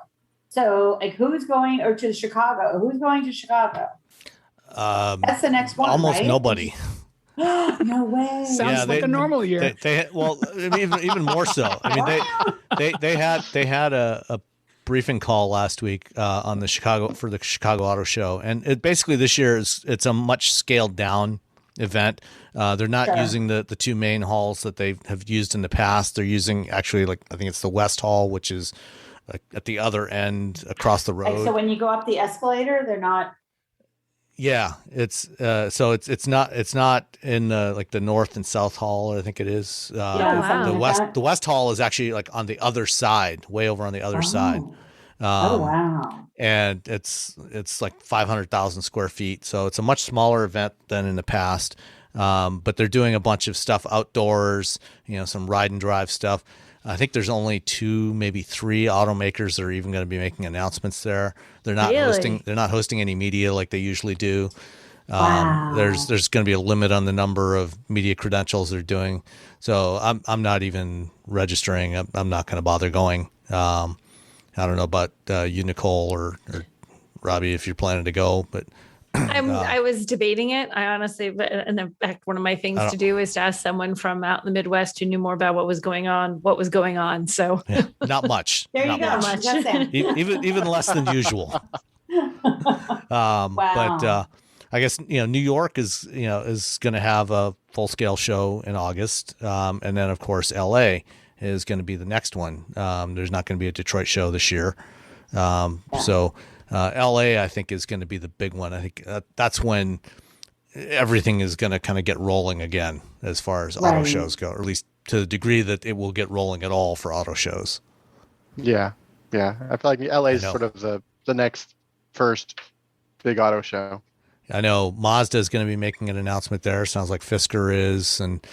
So who's going to Chicago? Who's going to Chicago? That's the next one. Almost right? nobody. No way. Sounds like a normal year. Even more so. I mean, they had a briefing call last week on the Chicago Auto Show, and basically this year it's a much scaled down event. They're not using the two main halls that they have used in the past. They're using actually I think it's the West Hall, which is at the other end across the road. So when you go up the escalator, they're not. Yeah, it's it's not in the North and South Hall. I think it is. The West Hall is actually on the other side, way over on the other side. Wow! And it's 500,000 square feet, so it's a much smaller event than in the past. But they're doing a bunch of stuff outdoors, some ride and drive stuff. I think there's only 2, maybe 3 automakers that are even going to be making announcements there. They're not hosting any media like they usually do. Wow. There's going to be a limit on the number of media credentials they're doing. So I'm not even registering. I'm not going to bother going. I don't know about you, Nicole, or Robbie, if you're planning to go, but I was debating it. I honestly, and in fact, one of my things to do is to ask someone from out in the Midwest who knew more about what was going on. So not much. There you go. Much. Even less than usual. Wow. But I guess, New York is going to have a full scale show in August. And then of course, LA is going to be the next one. There's not going to be a Detroit show this year. So LA, I think, is going to be the big one. I think that's when everything is going to kind of get rolling again as far as auto shows go, or at least to the degree that it will get rolling at all for auto shows. Yeah. I feel like LA is sort of the next first big auto show. I know Mazda is going to be making an announcement there. Sounds like Fisker is, and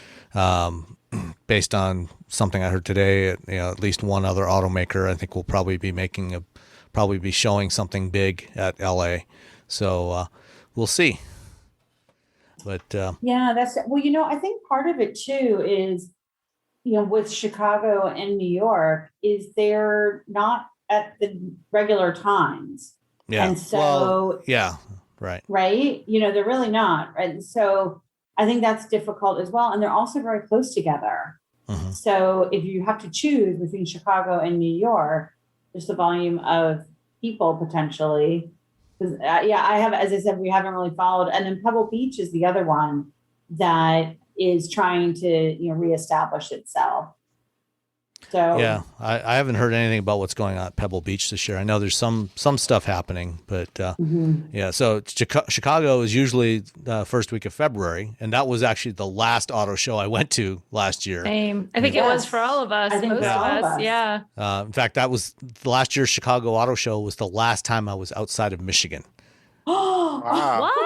based on something I heard today, at least one other automaker I think will probably be showing something big at LA. So we'll see. But that's well, I think part of it too is, with Chicago and New York, is they're not at the regular times. Yeah. And so right. They're really not. Right. And so I think that's difficult as well. And they're also very close together. Mm-hmm. So if you have to choose between Chicago and New York, just the volume of people potentially. Because I have, as I said, we haven't really followed. And then Pebble Beach is the other one that is trying to, reestablish itself. So yeah, I haven't heard anything about what's going on at Pebble Beach this year. I know there's some stuff happening, but yeah. So Chicago is usually the first week of February, and that was actually the last auto show I went to last year. Same. I think it was for all of us. Most of us. Yeah. In fact, that was last year's Chicago Auto Show was the last time I was outside of Michigan. Oh, wow. What?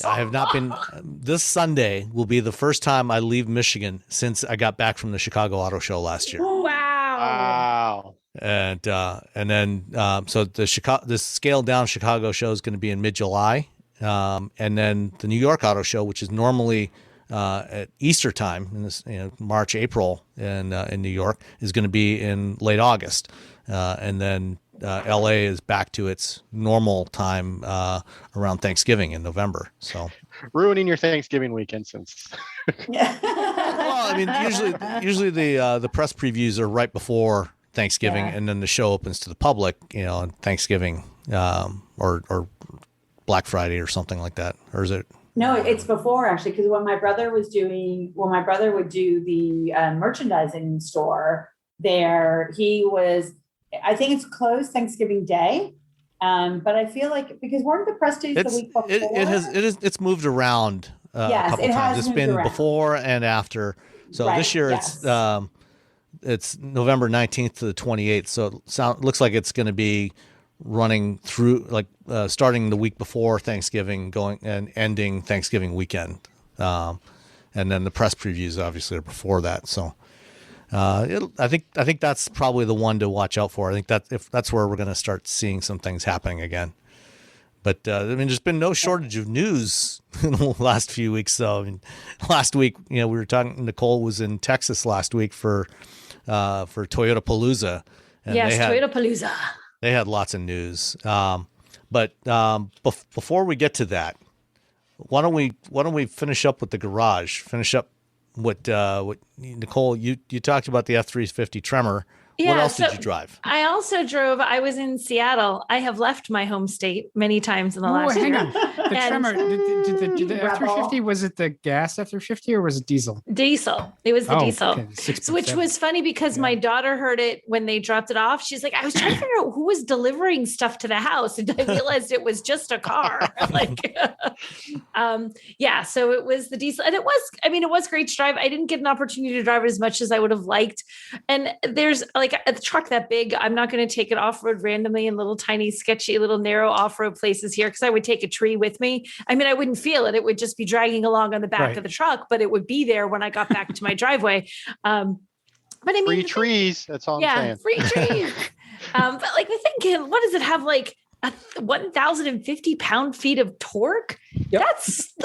I have not been. This Sunday will be the first time I leave Michigan since I got back from the Chicago Auto Show last year. Wow. And then so the scaled down Chicago show is going to be in mid-July, and then the New York Auto Show, which is normally at Easter time in this March, April in New York, is going to be in late August, and then LA is back to its normal time around Thanksgiving in November. So ruining your Thanksgiving weekend since. Well, I mean, usually the press previews are right before Thanksgiving, and then the show opens to the public, on Thanksgiving or Black Friday or something like that. Or is it? No, it's before actually, because when my brother would do the merchandising store there, I think it's closed Thanksgiving Day. But I feel like, because weren't the press days the week before? It's moved around a couple times. It's been before and after. So this year it's November 19th to the 28th. So it looks like it's going to be running through starting the week before Thanksgiving, going and ending Thanksgiving weekend. And then the press previews obviously are before that. So I think that's probably the one to watch out for. I think that's where we're going to start seeing some things happening again. But there's been no shortage of news in the last few weeks. So last week, we were talking. Nicole was in Texas last week for Toyota Palooza. And Toyota Palooza. They had lots of news. But before we get to that, why don't we finish up with the garage? Finish up what Nicole, you talked about the F-350 Tremor. Yeah, what else did you drive? I also drove. I was in Seattle. I have left my home state many times in the last year. Hang on. The Tremor, did the F-350, was it the gas F-350 or was it diesel? Diesel. It was the diesel. Okay. Which was funny because my daughter heard it when they dropped it off. She's like, I was trying to figure out who was delivering stuff to the house. And I realized it was just a car. So it was the diesel. And it was great to drive. I didn't get an opportunity to drive it as much as I would have liked. And there's a truck that big, I'm not going to take it off-road randomly in little tiny, sketchy, little narrow off-road places here because I would take a tree with me. I mean, I wouldn't feel it. It would just be dragging along on the back of the truck, but it would be there when I got back to my driveway. But I mean, free trees. That's all I'm saying. Free trees. But the thing, what does it have? 1,050 pound-feet of torque? Yep. That's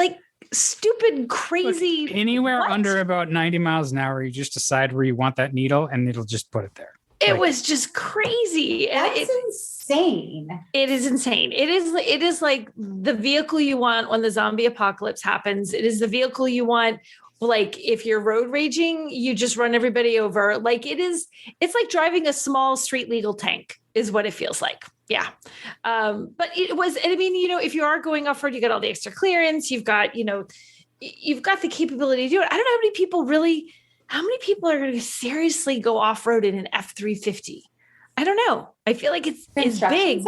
stupid, crazy. Look, anywhere under about 90 miles an hour, you just decide where you want that needle and it'll just put it there. It was just crazy. That's insane. It is insane. It is like the vehicle you want when the zombie apocalypse happens. It is the vehicle you want. If you're road raging, you just run everybody over. It's like driving a small street legal tank. is what it feels like. Yeah. But it was, I mean, if you are going off-road, you got all the extra clearance, you've got the capability to do it. I don't know how many people are going to seriously go off-road in an F-350? I don't know. I feel like it's big.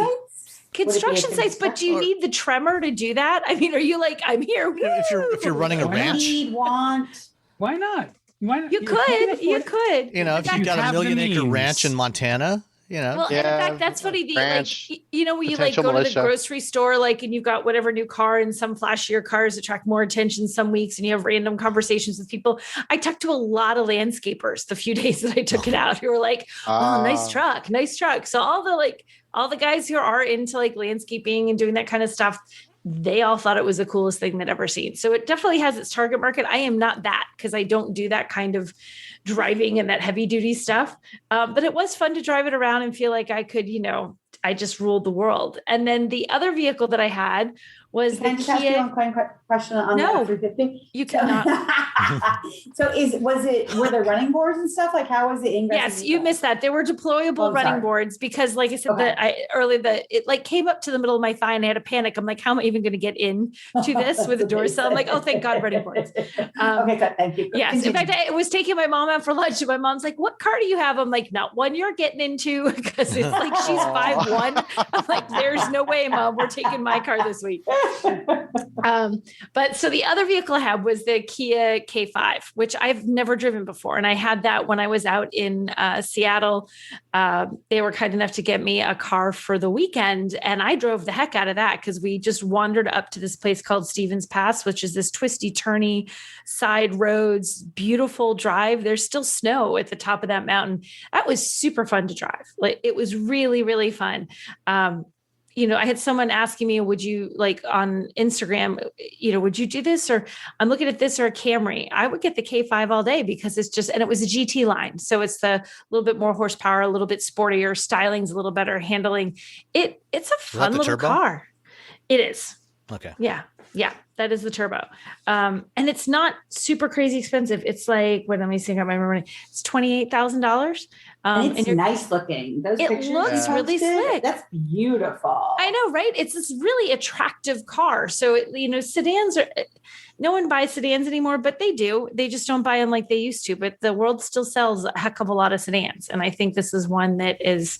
Construction sites, but do you need the tremor to do that? I mean, are you like, I'm here? If you're running a ranch, why not? You could. if you've got a 1 million acre ranch in Montana, Well, in fact, that's funny. Ranch, when you go to militia. the grocery store, and you've got whatever new car, and some flashier cars attract more attention some weeks, and you have random conversations with people. I talked to a lot of landscapers the few days that I took it out, who were like, "Oh, nice truck." So all the guys who are into landscaping and doing that kind of stuff, they all thought it was the coolest thing they'd ever seen. So it definitely has its target market. I am not that, because I don't do that kind of driving and that heavy duty stuff. But it was fun to drive it around and feel like I could, I just ruled the world. And then the other vehicle that I had was Can I just ask you one quick question on the F-350? You cannot. Were there running boards and stuff? Like, how was it? Yes, you missed that. There were deployable running boards, because like I said, it came up to the middle of my thigh and I had a panic. I'm like, how am I even going to get in to this with the door? So I'm like, oh, thank God, running boards. Okay, good. Thank you. Yes. In fact, I was taking my mom out for lunch, and my mom's like, what car do you have? I'm like, not one you're getting into, because it's like, she's 5'1". I'm like, there's no way, Mom, we're taking my car this week. But so the other vehicle I had was the Kia K5, which I've never driven before. And I had that when I was out in Seattle. They were kind enough to get me a car for the weekend. And I drove the heck out of that, because we just wandered up to this place called Stevens Pass, which is this twisty, turny side roads, beautiful drive. There's still snow at the top of that mountain. That was super fun to drive. It was really, really fun. I had someone asking me, would you on Instagram, would you do this? Or I'm looking at this or a Camry. I would get the K5 all day, because it's just, and it was a GT line. So it's the little bit more horsepower, a little bit sportier, styling's a little better, handling. It's a fun little turbo car. It is. Okay. Yeah. That is the turbo. And it's not super crazy expensive. It's like, let me see, I got my memory. It's $28,000. And it's nice looking. Those pictures looks really slick. That's beautiful. I know, right? It's this really attractive car. So, sedans no one buys sedans anymore, but they do. They just don't buy them like they used to. But the world still sells a heck of a lot of sedans. And I think this is one that is,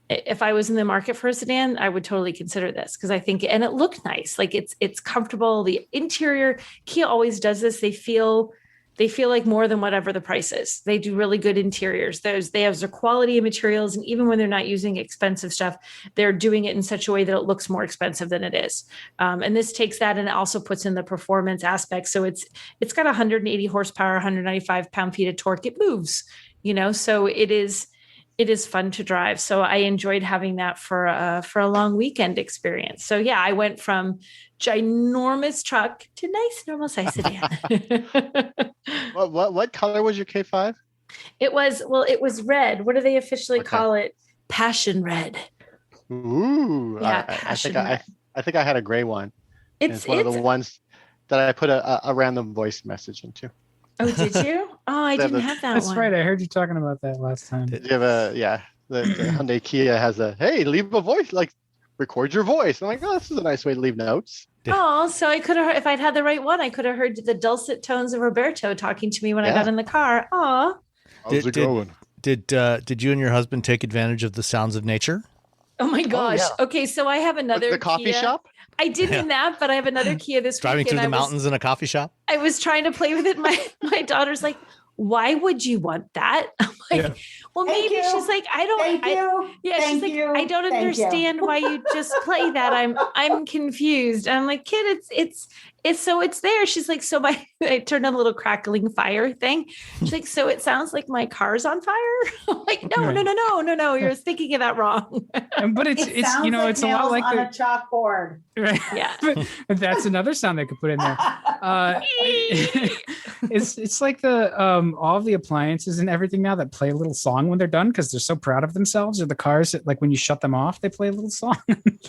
if I was in the market for a sedan, I would totally consider this, because I think, and it looked nice. It's comfortable. The interior, Kia always does this. They feel like more than whatever the price is. They do really good interiors. They have their quality of materials. And even when they're not using expensive stuff, they're doing it in such a way that it looks more expensive than it is. And this takes that and it also puts in the performance aspect. So it's got 180 horsepower, 195 pound-feet of torque. It moves, so it is fun to drive. So I enjoyed having that for a long weekend experience. So yeah, I went from ginormous truck to nice normal size sedan. What color was your K5? It was red. What do they officially call it? Passion red. Ooh. Yeah, I think I had a gray one. It's one of the ones that I put a random voice message into. Oh, did you? Oh, I didn't have that That's one. right. I heard you talking about that last time. Did you have the Hyundai Kia has hey, leave a voice, record your voice. I'm like, oh, this is a nice way to leave notes. Oh, so I could have, if I'd had the right one, I could have heard the dulcet tones of Roberto talking to me when I got in the car. Oh, how's it going? Did you and your husband take advantage of the sounds of nature? Oh my gosh. Oh, yeah. Okay, so I have another the coffee Kia. shop. I did in that, but I have another Kia this week. Driving through the mountains in a coffee shop? I was trying to play with it. My daughter's like, why would you want that? I'm like, well, maybe she's like, I don't. She's like, I don't understand why you just play that. I'm confused. I'm like, kid, it's there. She's like, so I turned on a little crackling fire thing. She's like, so it sounds like my car's on fire. I'm like, no. You're thinking of that wrong. But it's it's a lot like on a chalkboard. Right. Yeah. That's another sound they could put in there. It's like the all of the appliances and everything now that play a little song when they're done, because they're so proud of themselves, or the cars that, like, when you shut them off, they play a little song.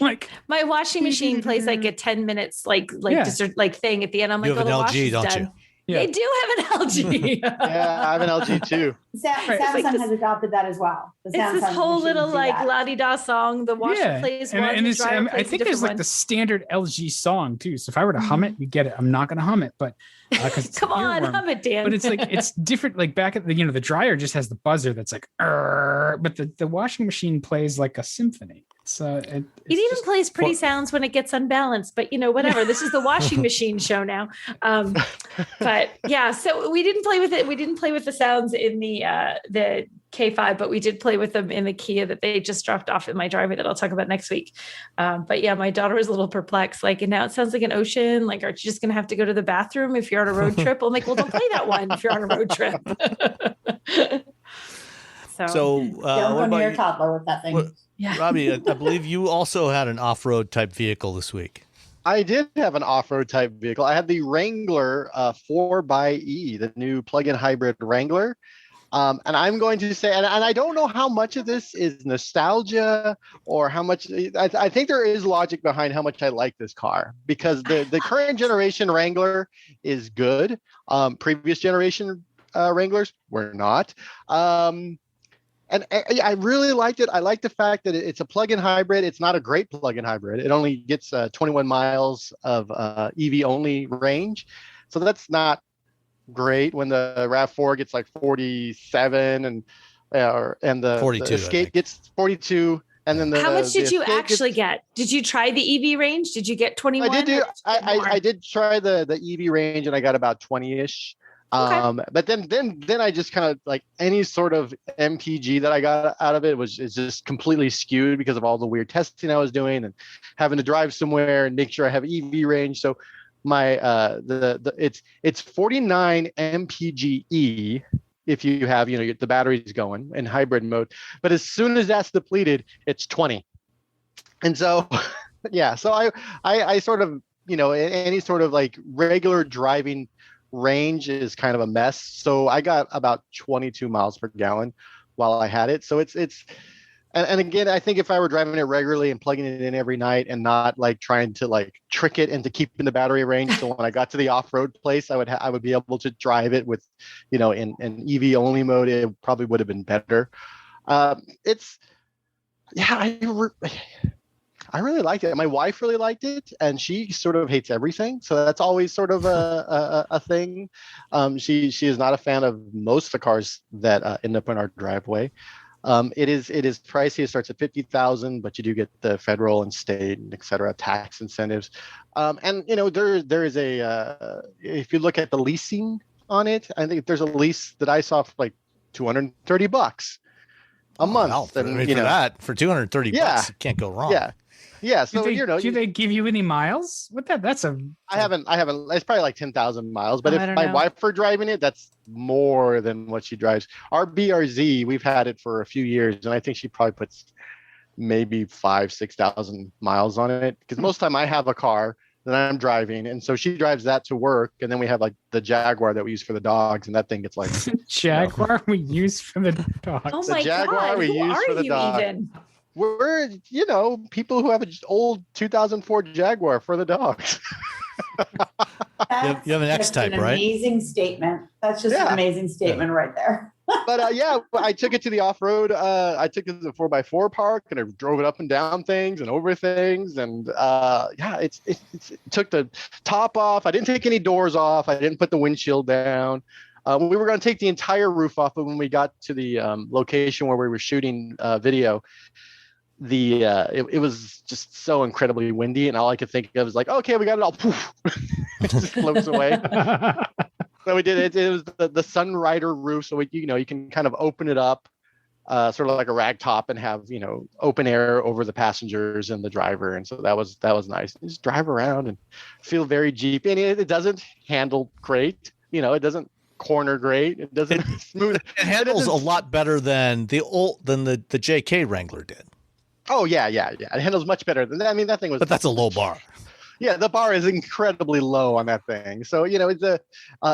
Like my washing machine plays like a 10 minutes like thing at the end. I'm like, you have the an wash LG, is don't done. you? They do have an LG. Yeah, I have an LG too. Right. Samsung has adopted that as well. The It's this Samsung whole machines little do like that. la-di-da song. The washer plays one, and the it's, dryer I plays think a there's different like one. the standard LG song too. So if I were to hum it, you get it. I'm not going to hum it, but because it's Come on, earworm. hum it, Dan. But it's like it's different. Like back at the the dryer just has the buzzer that's like, but the washing machine plays like a symphony. So It even plays pretty sounds when it gets unbalanced, but whatever. This is the washing machine show now. But yeah, so we didn't play with it. We didn't play with the sounds in the K5, but we did play with them in the Kia that they just dropped off in my driveway that I'll talk about next week. But yeah, my daughter was a little perplexed. Like, and now it sounds like an ocean. Like, aren't you just going to have to go to the bathroom if you're on a road trip? I'm like, well, don't play that one if you're on a road trip. So, Don't what go about near a you? toddler with that thing. Yeah. Robbie, I believe you also had an off-road type vehicle this week. I did have an off-road type vehicle. I had the Wrangler 4xe, the new plug-in hybrid Wrangler. And I'm going to say, and I don't know how much of this is nostalgia or how much, I think there is logic behind how much I like this car, because the current generation Wrangler is good. Previous generation Wranglers were not. And I really liked it. I like the fact that it's a plug-in hybrid. It's not a great plug-in hybrid. It only gets 21 miles of EV-only range. So that's not great when the RAV4 gets like 47 and the 42, the Escape gets 42. And then How much did you Escape actually get? Did you try the EV range? Did you get 21? I did try the EV range and I got about 20-ish. Okay. But then I just kind of like any sort of MPG that I got out of it is just completely skewed because of all the weird testing I was doing and having to drive somewhere and make sure I have EV range. So my it's 49 MPGe if you have the batteries going in hybrid mode, but as soon as that's depleted, it's 20. And so yeah, so I sort of any sort of like regular driving range is kind of a mess. So I got about 22 miles per gallon while I had it. So it's and again, I think if I were driving it regularly and plugging it in every night and not like trying to like trick it into keeping the battery range, so when I got to the off-road place, I would be able to drive it with in EV only mode. It probably would have been better. I really liked it. My wife really liked it, and she sort of hates everything. So that's always sort of a thing. She is not a fan of most of the cars that end up in our driveway. It is pricey. It starts at $50,000, but you do get the federal and state and et cetera tax incentives. And there is if you look at the leasing on it, I think there's a lease that I saw for like $230 a month. Wow, for and that for $230, you can't go wrong. Yeah. So do they give you any miles with that? I haven't. It's probably like 10,000 miles. But if my know. wife were driving it, that's more than what she drives. Our BRZ, we've had it for a few years, and I think she probably puts maybe 5,000-6,000 miles on it. Because most of the time I have a car that I'm driving, and so she drives that to work, and then we have like the Jaguar that we use for the dogs, and that thing gets like Jaguar we use for the dogs. Oh The my Jaguar God. we Who use are for the you dog. even? We're people who have an old 2004 Jaguar for the dogs. You have an That's X-Type, an right? Amazing statement. That's just Yeah. an amazing statement right there. But I took it to the off-road. I took it to the 4x4 park and I drove it up and down things and over things. And it took the top off. I didn't take any doors off. I didn't put the windshield down. We were going to take the entire roof off, but when we got to the location where we were shooting video, it was just so incredibly windy, and all I could think of was like, okay, we got it all. Poof. It just floats away. So we did it. It was the Sunrider roof, so you can kind of open it up, sort of like a rag top, and have open air over the passengers and the driver, and so that was nice. You just drive around and feel very Jeep, and it doesn't handle great. It doesn't corner great. It doesn't smooth. It handles a lot better than the JK Wrangler did. Oh yeah. It handles much better than that. I mean, that thing was. But that's a low bar. Yeah, the bar is incredibly low on that thing. So it's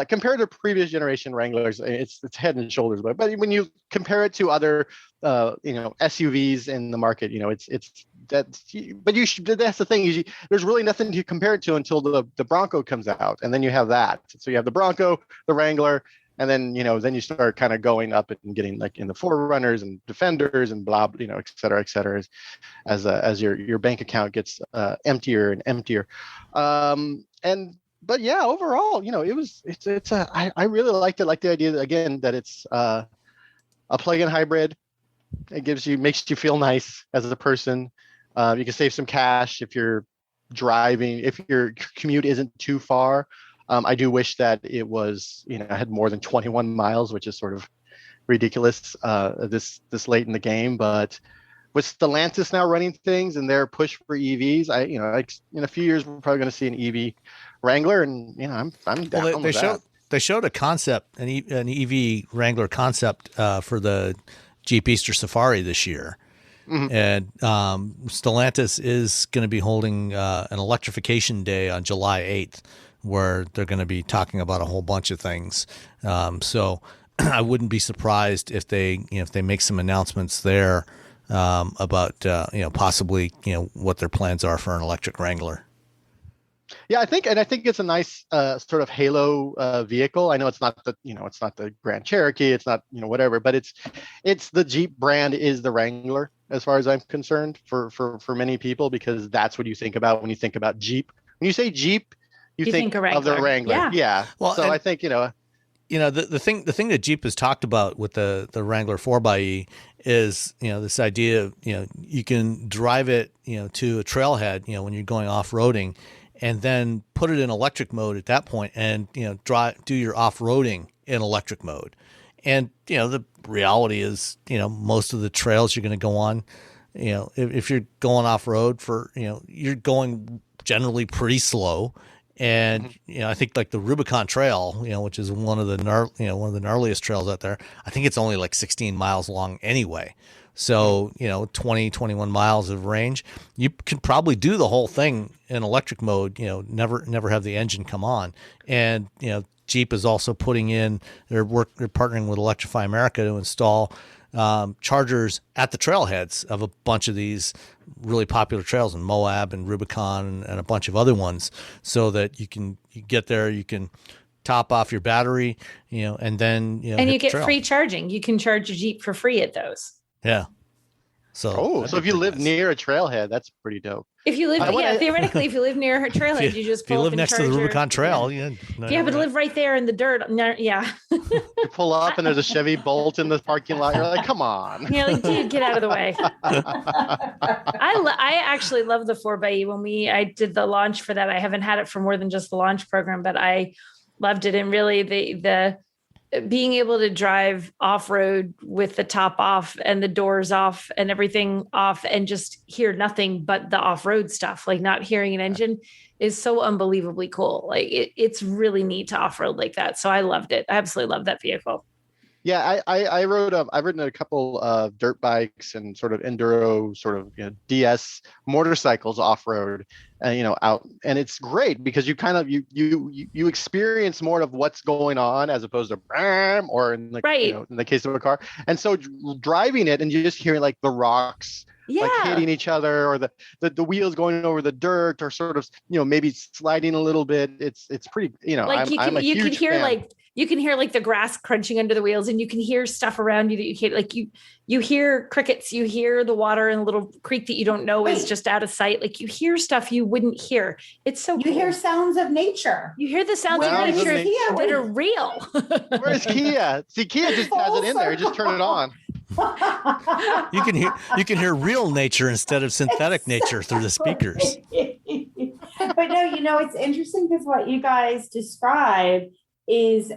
compared to previous generation Wranglers, it's head and shoulders. But when you compare it to other SUVs in the market, it's that's. But that's the thing, there's really nothing to compare it to until the Bronco comes out, and then you have that. So you have the Bronco, the Wrangler. And then, then you start kind of going up and getting like in the Forerunners and Defenders and blah, et cetera, as your bank account gets emptier and emptier. But yeah, overall, I really liked it. Like the idea that, again, that it's a plug-in hybrid. It makes you feel nice as a person. You can save some cash if you're driving, if your commute isn't too far. I do wish that it was, had more than 21 miles, which is sort of ridiculous this late in the game. But with Stellantis now running things and their push for EVs, in a few years we're probably going to see an EV Wrangler, and I'm down with that. They showed a concept, an EV Wrangler concept for the Jeep Easter Safari this year. Mm-hmm. And Stellantis is going to be holding an electrification day on July 8th. Where they're going to be talking about a whole bunch of things. So I wouldn't be surprised if they make some announcements there about possibly what their plans are for an electric Wrangler. Yeah, I think it's a nice sort of halo vehicle. I know it's not the Grand Cherokee, it's not whatever, but it's the Jeep brand is the Wrangler as far as I'm concerned for many people, because that's what you think about when you think about Jeep. When you say Jeep, you think of the Wrangler. Yeah. Well, so I think the thing that Jeep has talked about with the Wrangler 4xe is this idea of you can drive it to a trailhead when you're going off-roading, and then put it in electric mode at that point, and do your off-roading in electric mode. And the reality is most of the trails you're going to go on, if you're going off-road for you're going generally pretty slow. And I think like the Rubicon Trail, which is one of the gnarliest trails out there, I think it's only like 16 miles long anyway. So 20, 21 miles of range, you could probably do the whole thing in electric mode. Never have the engine come on. And Jeep is also putting in they're partnering with Electrify America to install chargers at the trailheads of a bunch of these really popular trails in Moab and Rubicon and a bunch of other ones, so that you get there, you can top off your battery, and then and you get free charging. You can charge your Jeep for free at those. Yeah. So if you live near a trailhead, that's pretty dope. If you live, theoretically, if you live near a trailhead, you just pull if you live up next to the Rubicon Trail, but live right there in the dirt. Yeah. You pull up and there's a Chevy Bolt in the parking lot. You're like, come on. Yeah, like, dude, get out of the way. I actually love the 4xe. When I did the launch for that, I haven't had it for more than just the launch program, but I loved it. And really, the being able to drive off-road with the top off and the doors off and everything off and just hear nothing but the off-road stuff, like not hearing an engine, is so unbelievably cool. Like it's really neat to off-road like that. So I loved it. I absolutely love that vehicle. Yeah, I've ridden a couple of dirt bikes and sort of enduro, sort of DS motorcycles off road, out, and it's great because you kind of you experience more of what's going on as opposed to or in in the case of a car, and so driving it and you just hearing like the rocks. Like hitting each other, or the wheels going over the dirt, or sort of maybe sliding a little bit. It's pretty like you can hear like the grass crunching under the wheels, and you can hear stuff around you that you can't, like you hear crickets, you hear the water in a little creek that you don't know is just out of sight. Like you hear stuff you wouldn't hear. It's so you hear sounds of nature. You hear the sounds of nature that are real. Where's Kia? See, Kia just has it in there. Just turn it on. You can hear real nature instead of synthetic nature through the speakers. But no, it's interesting because what you guys described is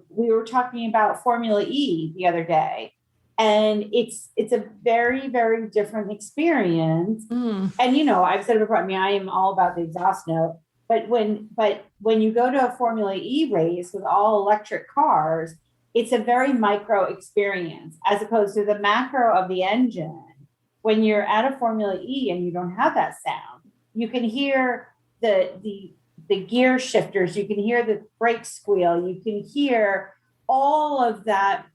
we were talking about Formula E the other day, and it's a very, very different experience. And I've said it before, I am all about the exhaust note, but when you go to a Formula E race with all electric cars, it's a very micro experience as opposed to the macro of the engine. When you're at a Formula E and you don't have that sound, you can hear the gear shifters, you can hear the brake squeal, you can hear all of that,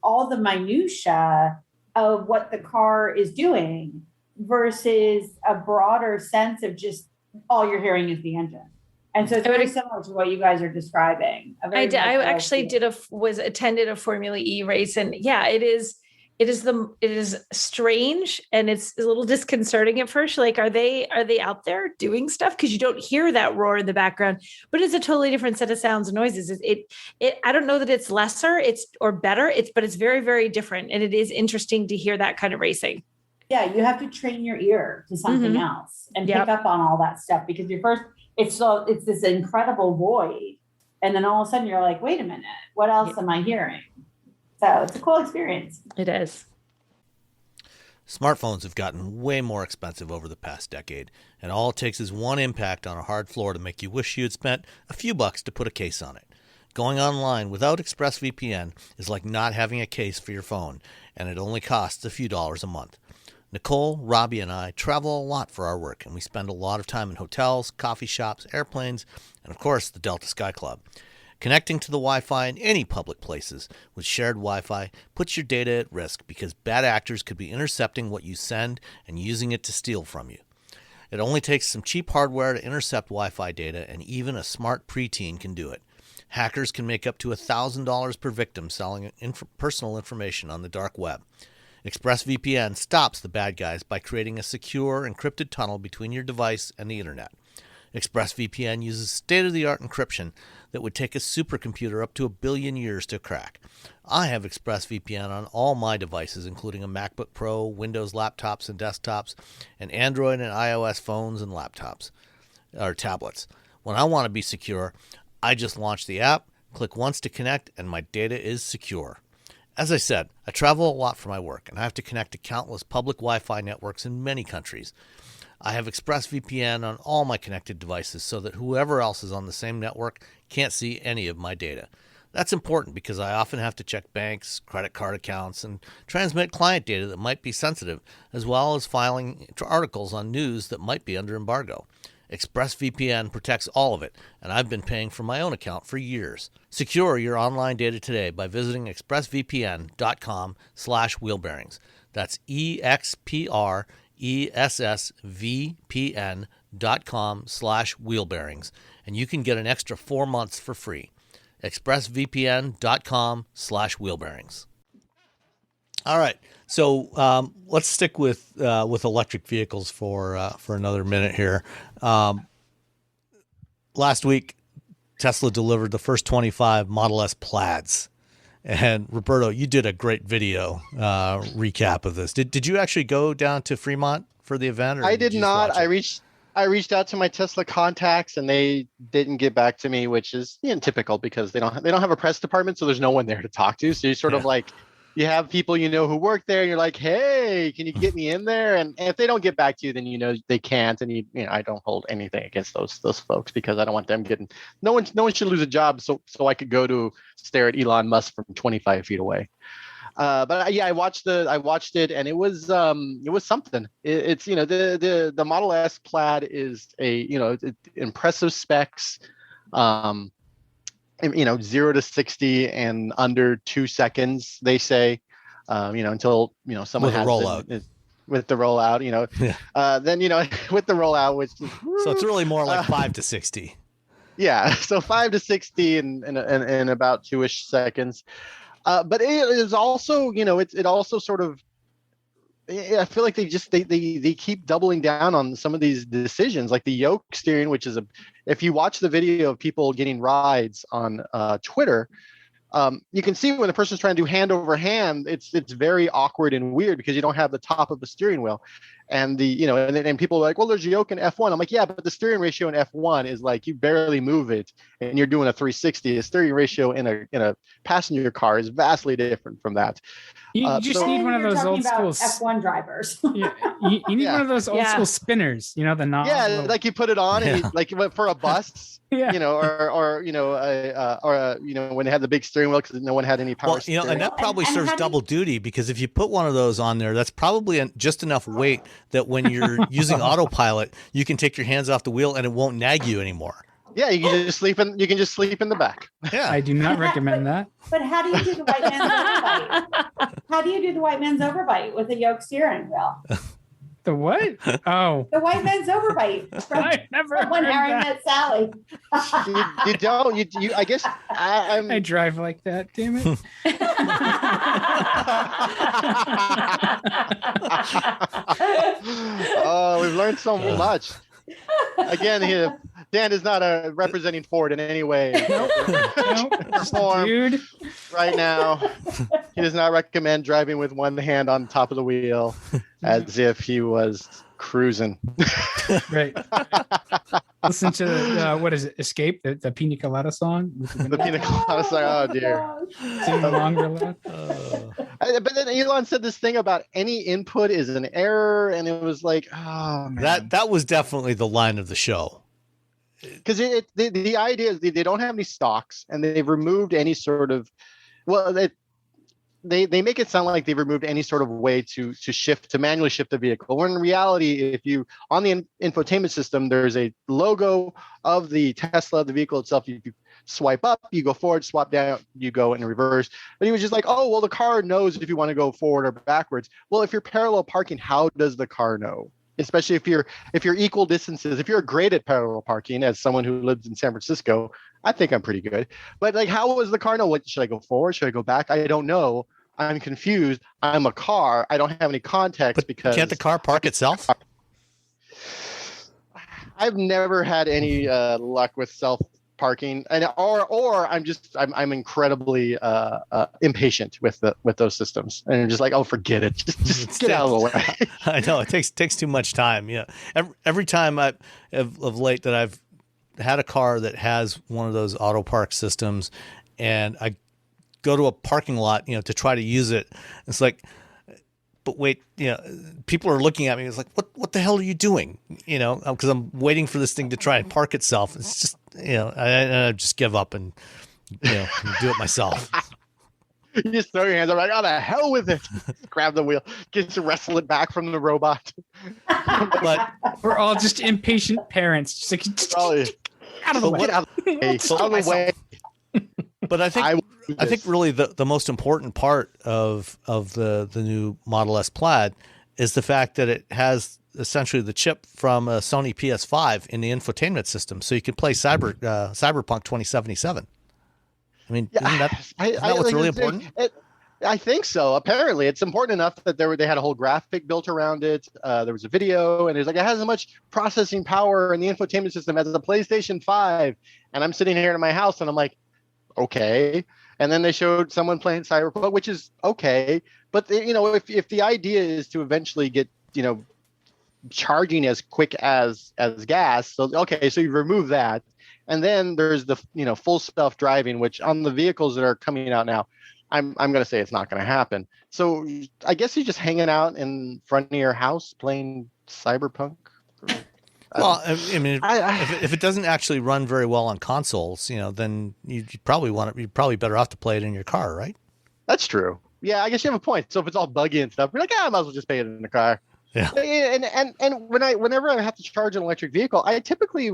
all the minutia of what the car is doing versus a broader sense of just all you're hearing is the engine. And so it's very similar to what you guys are describing. I actually attended a Formula E race, and yeah, it is strange, and it's a little disconcerting at first. Like, are they out there doing stuff? Because you don't hear that roar in the background, but it's a totally different set of sounds and noises. I don't know that it's lesser, or better. but it's very, very different, and it is interesting to hear that kind of racing. Yeah, you have to train your ear to something else and pick up on all that stuff, because it's this incredible void, and then all of a sudden you're like, wait a minute, what else am I hearing? So it's a cool experience. It is. Smartphones have gotten way more expensive over the past decade, and all it takes is one impact on a hard floor to make you wish you had spent a few bucks to put a case on it. Going online without ExpressVPN is like not having a case for your phone, and it only costs a few dollars a month. Nicole, Robbie, and I travel a lot for our work, and we spend a lot of time in hotels, coffee shops, airplanes, and of course the Delta Sky Club. Connecting to the Wi-Fi in any public places with shared Wi-Fi puts your data at risk, because bad actors could be intercepting what you send and using it to steal from you. It only takes some cheap hardware to intercept Wi-Fi data, and even a smart preteen can do it. Hackers can make up to $1,000 per victim selling personal information on the dark web. ExpressVPN stops the bad guys by creating a secure, encrypted tunnel between your device and the internet. ExpressVPN uses state-of-the-art encryption that would take a supercomputer up to 1 billion years to crack. I have ExpressVPN on all my devices, including a MacBook Pro, Windows laptops and desktops, and Android and iOS phones and laptops, or tablets. When I want to be secure, I just launch the app, click once to connect, and my data is secure. As I said, I travel a lot for my work, and I have to connect to countless public Wi-Fi networks in many countries. I have ExpressVPN on all my connected devices so that whoever else is on the same network can't see any of my data. That's important because I often have to check banks, credit card accounts, and transmit client data that might be sensitive, as well as filing articles on news that might be under embargo. ExpressVPN protects all of it, and I've been paying for my own account for years. Secure your online data today by visiting expressvpn.com/wheelbearings. That's expressvpn.com/wheelbearings, and you can get an extra 4 months for free. expressvpn.com/wheelbearings. All right, so let's stick with electric vehicles for another minute here. Last week, Tesla delivered the first 25 Model S Plaids, and Roberto, you did a great video recap of this. Did you actually go down to Fremont for the event? Or I did not. I reached out to my Tesla contacts, and they didn't get back to me, which is typical because they don't have a press department, so there's no one there to talk to. So you sort of like. You have people who work there, and you're like, hey, can you get me in there? And if they don't get back to you, then they can't. And I don't hold anything against those folks, because I don't want them getting. No one should lose a job so I could go to stare at Elon Musk from 25 feet away. But yeah, I watched it, and it was something. It's the Model S Plaid is impressive specs. 0 to 60 in under 2 seconds, they say, until someone has with the rollout, then with the rollout, which is, so it's really more like 5 to 60. Yeah, so 5 to 60 in about 2-ish seconds. But it is also, it also sort of, I feel like they keep doubling down on some of these decisions, like the yoke steering, which is if you watch the video of people getting rides on Twitter, you can see when the person's trying to do hand over hand, it's very awkward and weird because you don't have the top of the steering wheel. And and people are like, well, there's a yoke in F1. I'm like, yeah, but the steering ratio in F1 is like you barely move it and you're doing a 360. The steering ratio in a passenger car is vastly different from that. You just need one of those old school F1 drivers. Yeah, you need one of those old school spinners, the knob. Yeah, like you put it on and like for a bus. Yeah. Or when they had the big steering wheel because no one had any power. Well, and that probably serves double duty, because if you put one of those on there, that's probably just enough weight that when you're using autopilot, you can take your hands off the wheel and it won't nag you anymore. Yeah, you can just sleep in the back. Yeah. I do not recommend that. But how do you do the white man's overbite? How do you do the white man's overbite with a yoke steering wheel? The what? Oh, The white man's overbite. I never From when heard Harry that. met Sally. You don't. You. I guess I'm. I drive like that. Damn it. Oh, we've learned so much. Again, here, Dan is not representing Ford in any way. Nope, just a Form. dude. Right now, he does not recommend driving with one hand on top of the wheel as if he was cruising. Right. Listen to the, what is it? Escape, the Pina Colada song. The Pina Colada song. Oh dear. Sing along real loud. But then Elon said this thing about any input is an error, and it was like, oh man. That was definitely the line of the show. Because the idea is they don't have any stocks, and they've removed any sort of, well, they make it sound like they've removed any sort of way to manually shift the vehicle. When in reality, if you on the infotainment system, there's a logo of the Tesla, the vehicle itself. You swipe up, you go forward, swap down, you go in reverse. But he was just like, oh, well, the car knows if you want to go forward or backwards. Well, if you're parallel parking, how does the car know? Especially if you're equal distances, if you're great at parallel parking, as someone who lives in San Francisco, I think I'm pretty good. But like, how was the car know? What should I go forward? Should I go back? I don't know. I'm confused. I'm a car. I don't have any context But because can't the car park itself? I've never had any luck with self parking, and or I'm incredibly impatient with those systems, and I'm just like, oh, forget it, just get out of the way. I know it takes too much time. Yeah, every time of late that I've had a car that has one of those auto park systems, and I go to a parking lot, to try to use it, it's like, but wait, people are looking at me. It's like, what the hell are you doing? Because I'm waiting for this thing to try and park itself. It's just, I just give up and, do it myself. You just throw your hands up, like, oh, the hell with it. Grab the wheel, get to wrestle it back from the robot. But We're all just impatient parents. Just like, Probably. out of the way. Get out of the way. Out of the way. But I think I think really the most important part of the new Model S Plaid is the fact that it has essentially the chip from a Sony PS5 in the infotainment system, so you can play Cyberpunk 2077. I mean, isn't that what's really important? I think so. Apparently, it's important enough that they had a whole graphic built around it. There was a video, and it has as much processing power in the infotainment system as the PlayStation 5. And I'm sitting here in my house, and I'm like, okay. And then they showed someone playing Cyberpunk, which is okay. But if the idea is to eventually get charging as quick as gas, so you remove that, and then there's the full self driving, which on the vehicles that are coming out now, I'm going to say it's not going to happen. So I guess you're just hanging out in front of your house playing Cyberpunk. Well, I mean, if it doesn't actually run very well on consoles, then you're probably better off to play it in your car, right? That's true. Yeah, I guess you have a point. So if it's all buggy and stuff, you're like, I might as well just pay it in the car. Yeah. And whenever I have to charge an electric vehicle, I typically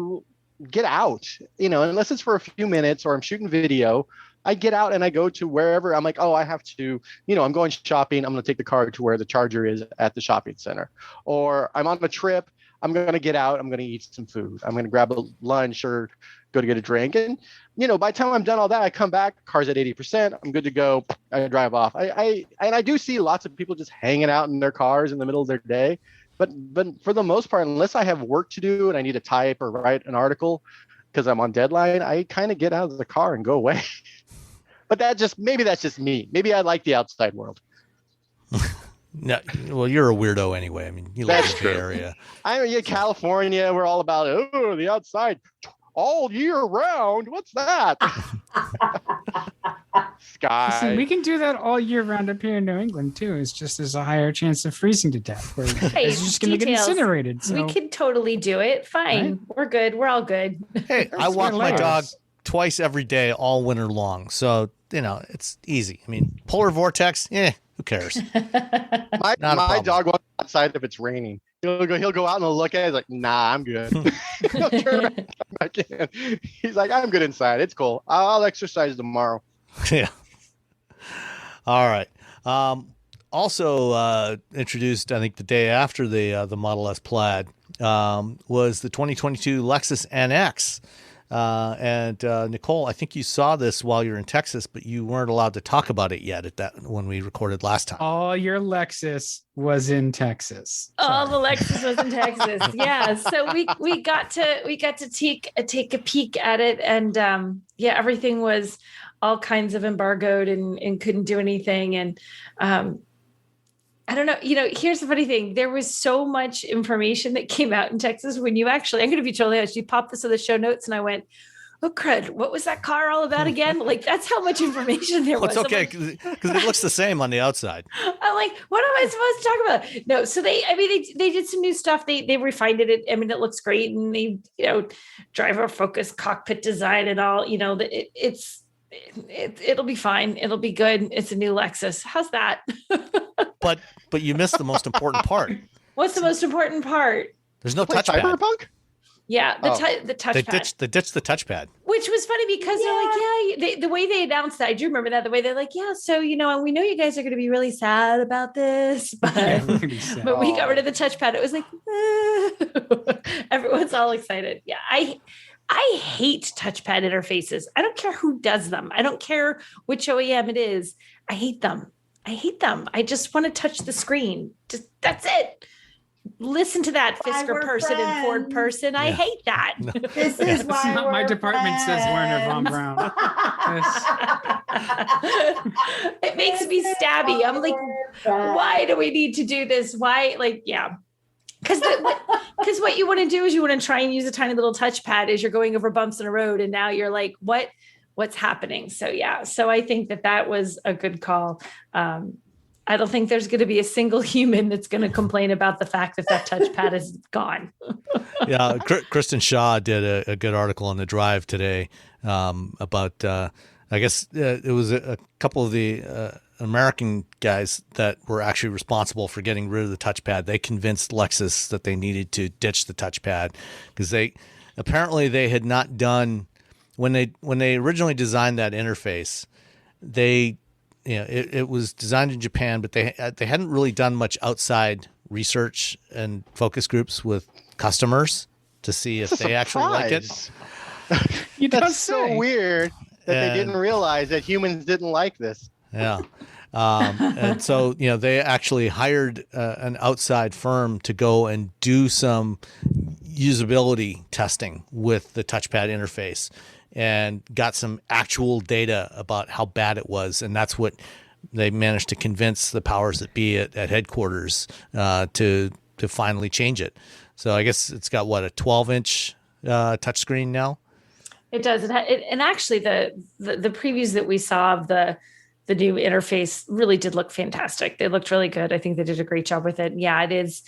get out, unless it's for a few minutes or I'm shooting video. I get out and I go to wherever I'm like, oh, I have to, I'm going shopping. I'm going to take the car to where the charger is at the shopping center, or I'm on a trip. I'm going to get out. I'm going to eat some food. I'm going to grab a lunch or go to get a drink. And, by the time I'm done all that, I come back, car's at 80%. I'm good to go. I drive off. I do see lots of people just hanging out in their cars in the middle of their day. But for the most part, unless I have work to do and I need to type or write an article because I'm on deadline, I kind of get out of the car and go away. But maybe that's just me. Maybe I like the outside world. No, well, you're a weirdo anyway. I mean, you live in the Bay Area. I mean, California, we're all about the outside all year round. What's that? Sky. Listen, we can do that all year round up here in New England too. It's just there's a higher chance of freezing to death. Where it's just going to get incinerated. So. We could totally do it. Fine, right? We're good. We're all good. Hey, I walk my dog twice every day, all winter long. So it's easy. I mean, polar vortex. Who cares? My dog won't outside if it's raining. He'll go out and he'll look at it. He's like, nah, I'm good. He'll turn around and come back in. He's like, I'm good inside. It's cool. I'll exercise tomorrow. Yeah. All right. Also introduced, I think, the day after the Model S Plaid was the 2022 Lexus NX. And Nicole, I think you saw this while you were in Texas, but you weren't allowed to talk about it yet when we recorded last time. All your Lexus was in Texas. All the Lexus was in Texas. Yeah. So we got to take a peek at it, and everything was all kinds of embargoed and couldn't do anything. And I don't know, here's the funny thing. There was so much information that came out in Texas when I'm going to be totally honest, you popped this in the show notes and I went, oh crud, what was that car all about again? Like, that's how much information there was. It's okay, because it looks the same on the outside. I'm like, what am I supposed to talk about? No, so they did some new stuff. They refined it. I mean, it looks great. And they, driver focused cockpit design and all, it'll be fine. It'll be good. It's a new Lexus. How's that? But you missed the most important part. What's the most important part? There's no touchpad. Cyberpunk? Yeah, the touchpad. They ditched the touchpad. Which was funny because they're like, the way they announced that, I do remember that, the way they're like, so, and we know you guys are going to be really sad about this, but we got rid of the touchpad. It was like, everyone's all excited. Yeah, I hate touchpad interfaces. I don't care who does them. I don't care which OEM it is. I hate them. I just want to touch the screen. That's it. Listen to that Fisker person friends. And Ford person. I hate that. No. This is why It's not my department says Werner von Braun. It makes me stabby. I'm like, why do we need to do this? Why? Like, yeah. Because what you want to do is you want to try and use a tiny little touchpad as you're going over bumps in a road. And now you're like, what's happening? So, yeah. So I think that was a good call. I don't think there's going to be a single human that's going to complain about the fact that touchpad is gone. Yeah. Kristen Shaw did a good article on The Drive today about, I guess it was a couple of the American guys that were actually responsible for getting rid of the touchpad. They convinced Lexus that they needed to ditch the touchpad because they had not done when they originally designed that interface. It was designed in Japan, but they hadn't really done much outside research and focus groups with customers to see if they actually like it. That's so weird that they didn't realize that humans didn't like this. Yeah. And so, they actually hired an outside firm to go and do some usability testing with the touchpad interface and got some actual data about how bad it was. And that's what they managed to convince the powers that be at headquarters to finally change it. So I guess it's got, a 12-inch touchscreen now? It does. And actually, the previews that we saw of the new interface really did look fantastic. They looked really good. I think they did a great job with it. Yeah, it is.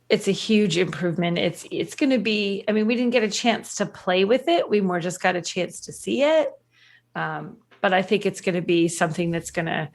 It's a huge improvement. It's going to be, we didn't get a chance to play with it. We more just got a chance to see it. But I think it's going to be something that's going to,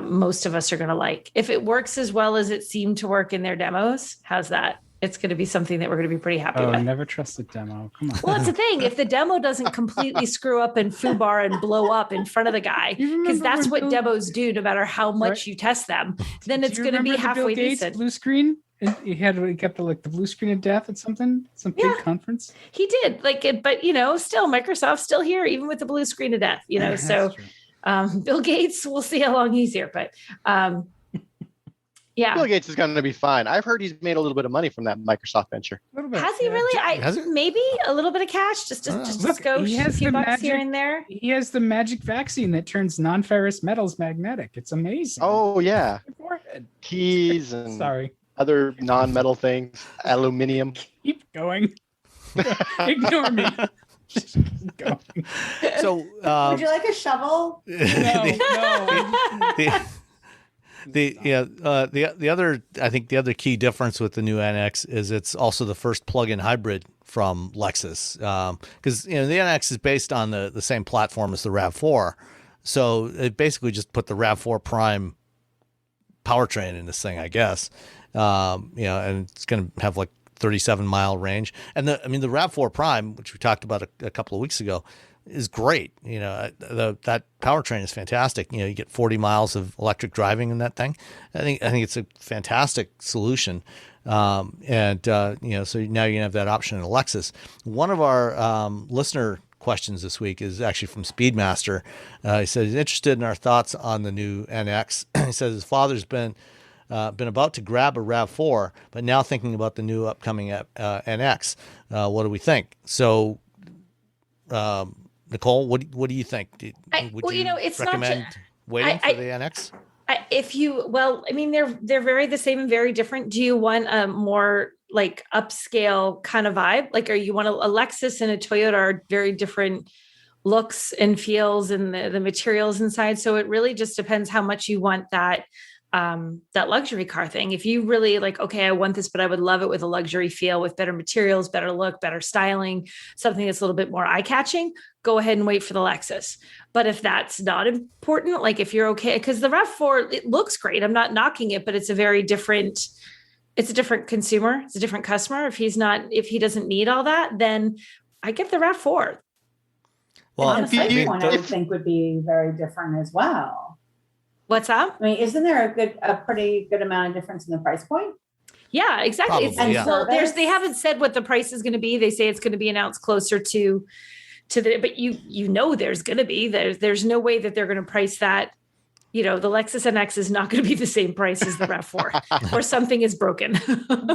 most of us are going to like. If it works as well as it seemed to work in their demos, how's that? It's going to be something that we're going to be pretty happy with. Never trust a demo. Come on. Well, that's the thing. If the demo doesn't completely screw up and foobar and blow up in front of the guy, because that's what demos do, no matter how much you test them, then it's going to be halfway decent. Blue screen? He kept the blue screen of death at some big conference. He did but still Microsoft's still here, even with the blue screen of death, so Bill Gates, we'll see how long he's here, but yeah. Bill Gates is going to be fine. I've heard he's made a little bit of money from that Microsoft venture. Has he really? Maybe a little bit of cash, just go a few bucks here and there. He has the magic vaccine that turns non-ferrous metals magnetic. It's amazing. Oh yeah. Keys and other non-metal things, aluminium. Keep going. Ignore me. Just keep going. So, would you like a shovel? No. The other key difference with the new NX is it's also the first plug-in hybrid from Lexus, because the NX is based on the same platform as the RAV4, so it basically just put the RAV4 Prime powertrain in this thing, I guess. And it's going to have like 37-mile range. And the RAV4 Prime, which we talked about a couple of weeks ago, is great. That powertrain is fantastic. You get 40 miles of electric driving in that thing. I think it's a fantastic solution. So now you can have that option in a Lexus. One of our listener questions this week is actually from Speedmaster. He said he's interested in our thoughts on the new NX. He says his father's been about to grab a RAV4, but now thinking about the new upcoming NX. What do we think? So, Nicole, what do you think? Would you it's recommend not waiting for the NX? They're very the same and very different. Do you want a more like upscale kind of vibe? Like, are you want a Lexus and a Toyota are very different looks and feels and the materials inside. So it really just depends how much you want that luxury car thing. If you really like, okay, I want this, but I would love it with a luxury feel, with better materials, better look, better styling, something that's a little bit more eye-catching, go ahead and wait for the Lexus. But if that's not important, like if you're okay, because the RAV4, it looks great. I'm not knocking it, but it's a different consumer. It's a different customer. If he doesn't need all that, then I get the RAV4. Well, and the price point I would think would be very different as well. What's up? I mean, isn't there a pretty good amount of difference in the price point? Yeah, exactly. Probably, Well, they haven't said what the price is going to be. They say it's going to be announced closer to but there's going to be, there's no way that they're going to price that. The Lexus NX is not going to be the same price as the RAV4 or something is broken.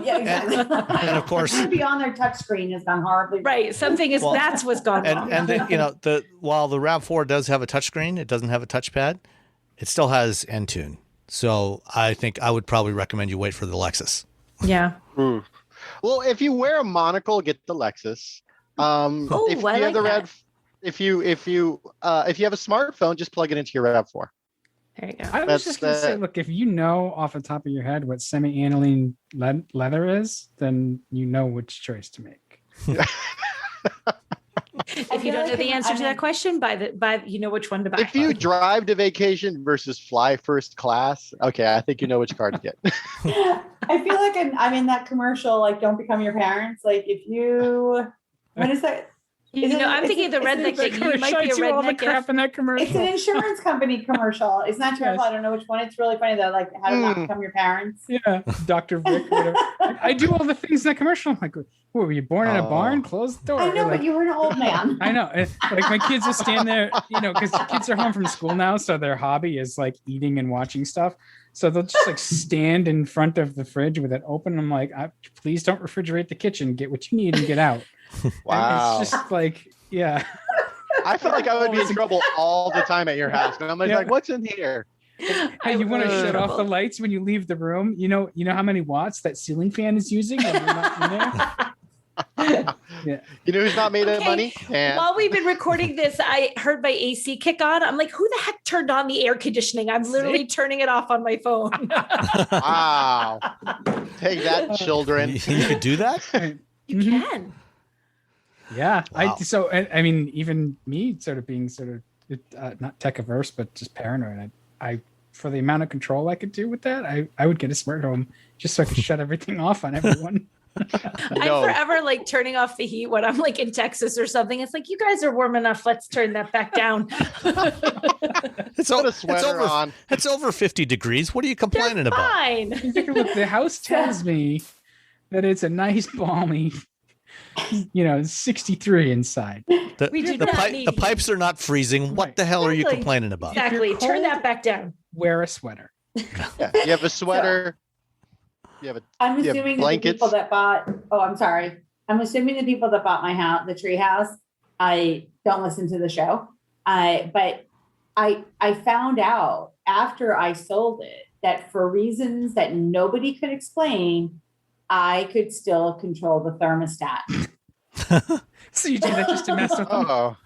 Yeah, exactly. And of course, be on their touchscreen has gone horribly. Right. Something is, that's what's gone wrong. And while the RAV4 does have a touchscreen, it doesn't have a touchpad. It still has Entune. So I think I would probably recommend you wait for the Lexus. Yeah. Well, if you wear a monocle, get the Lexus. If you have a smartphone, just plug it into your RAV4. There you go. I was just going to say, look, if you know off the top of your head what semi-aniline leather is, then you know which choice to make. If you don't know the answer to that question, you know which one to buy. If you drive to vacation versus fly first class, okay, I think you know which car to get. I feel like I'm in that commercial, like Don't Become Your Parents. Like what is that? I'm thinking of the redneck thing. You might be a redneck. Crap in that commercial. It's an insurance company commercial. It's not terrible. Yes. I don't know which one. It's really funny though. Like how to not become your parents. Yeah, Dr. Vic. Whatever. I do all the things in that commercial. I'm like, what, were you born in a barn? Close the door. I know, but you were an old man. I know. Like my kids will stand there, because kids are home from school now, so their hobby is like eating and watching stuff. So they'll just like stand in front of the fridge with it open. I'm like, please don't refrigerate the kitchen. Get what you need and get out. Wow. And it's just like, yeah. I feel like I would be in trouble all the time at your house. And I'm like, what's in here? You want to shut off the lights when you leave the room? You know how many watts that ceiling fan is using when you're not in there? Yeah. You know who's not made of money? While we've been recording this, I heard my AC kick on. I'm like, who the heck turned on the air conditioning? I'm literally turning it off on my phone. Wow. Take that, children. You could do that? You can. Yeah. Wow. Even me sort of being not tech averse, but just paranoid. I for the amount of control I could do with that, I would get a smart home just so I could shut everything off on everyone. I'm forever like turning off the heat when I'm like in Texas or something. It's like, you guys are warm enough. Let's turn that back down. Put a sweater on. It's over 50 degrees. What are you complaining about? Fine. Look, the house tells me that it's a nice balmy 63 inside. The pipes are not freezing. What the hell are you complaining about? Exactly. Turn that back down. Wear a sweater. Yeah. You have a sweater. I'm assuming that the people that bought. Oh, I'm sorry. I'm assuming the people that bought my house, the tree house, I don't listen to the show. But I found out after I sold it that for reasons that nobody could explain, I could still control the thermostat. So you did that just to mess with them?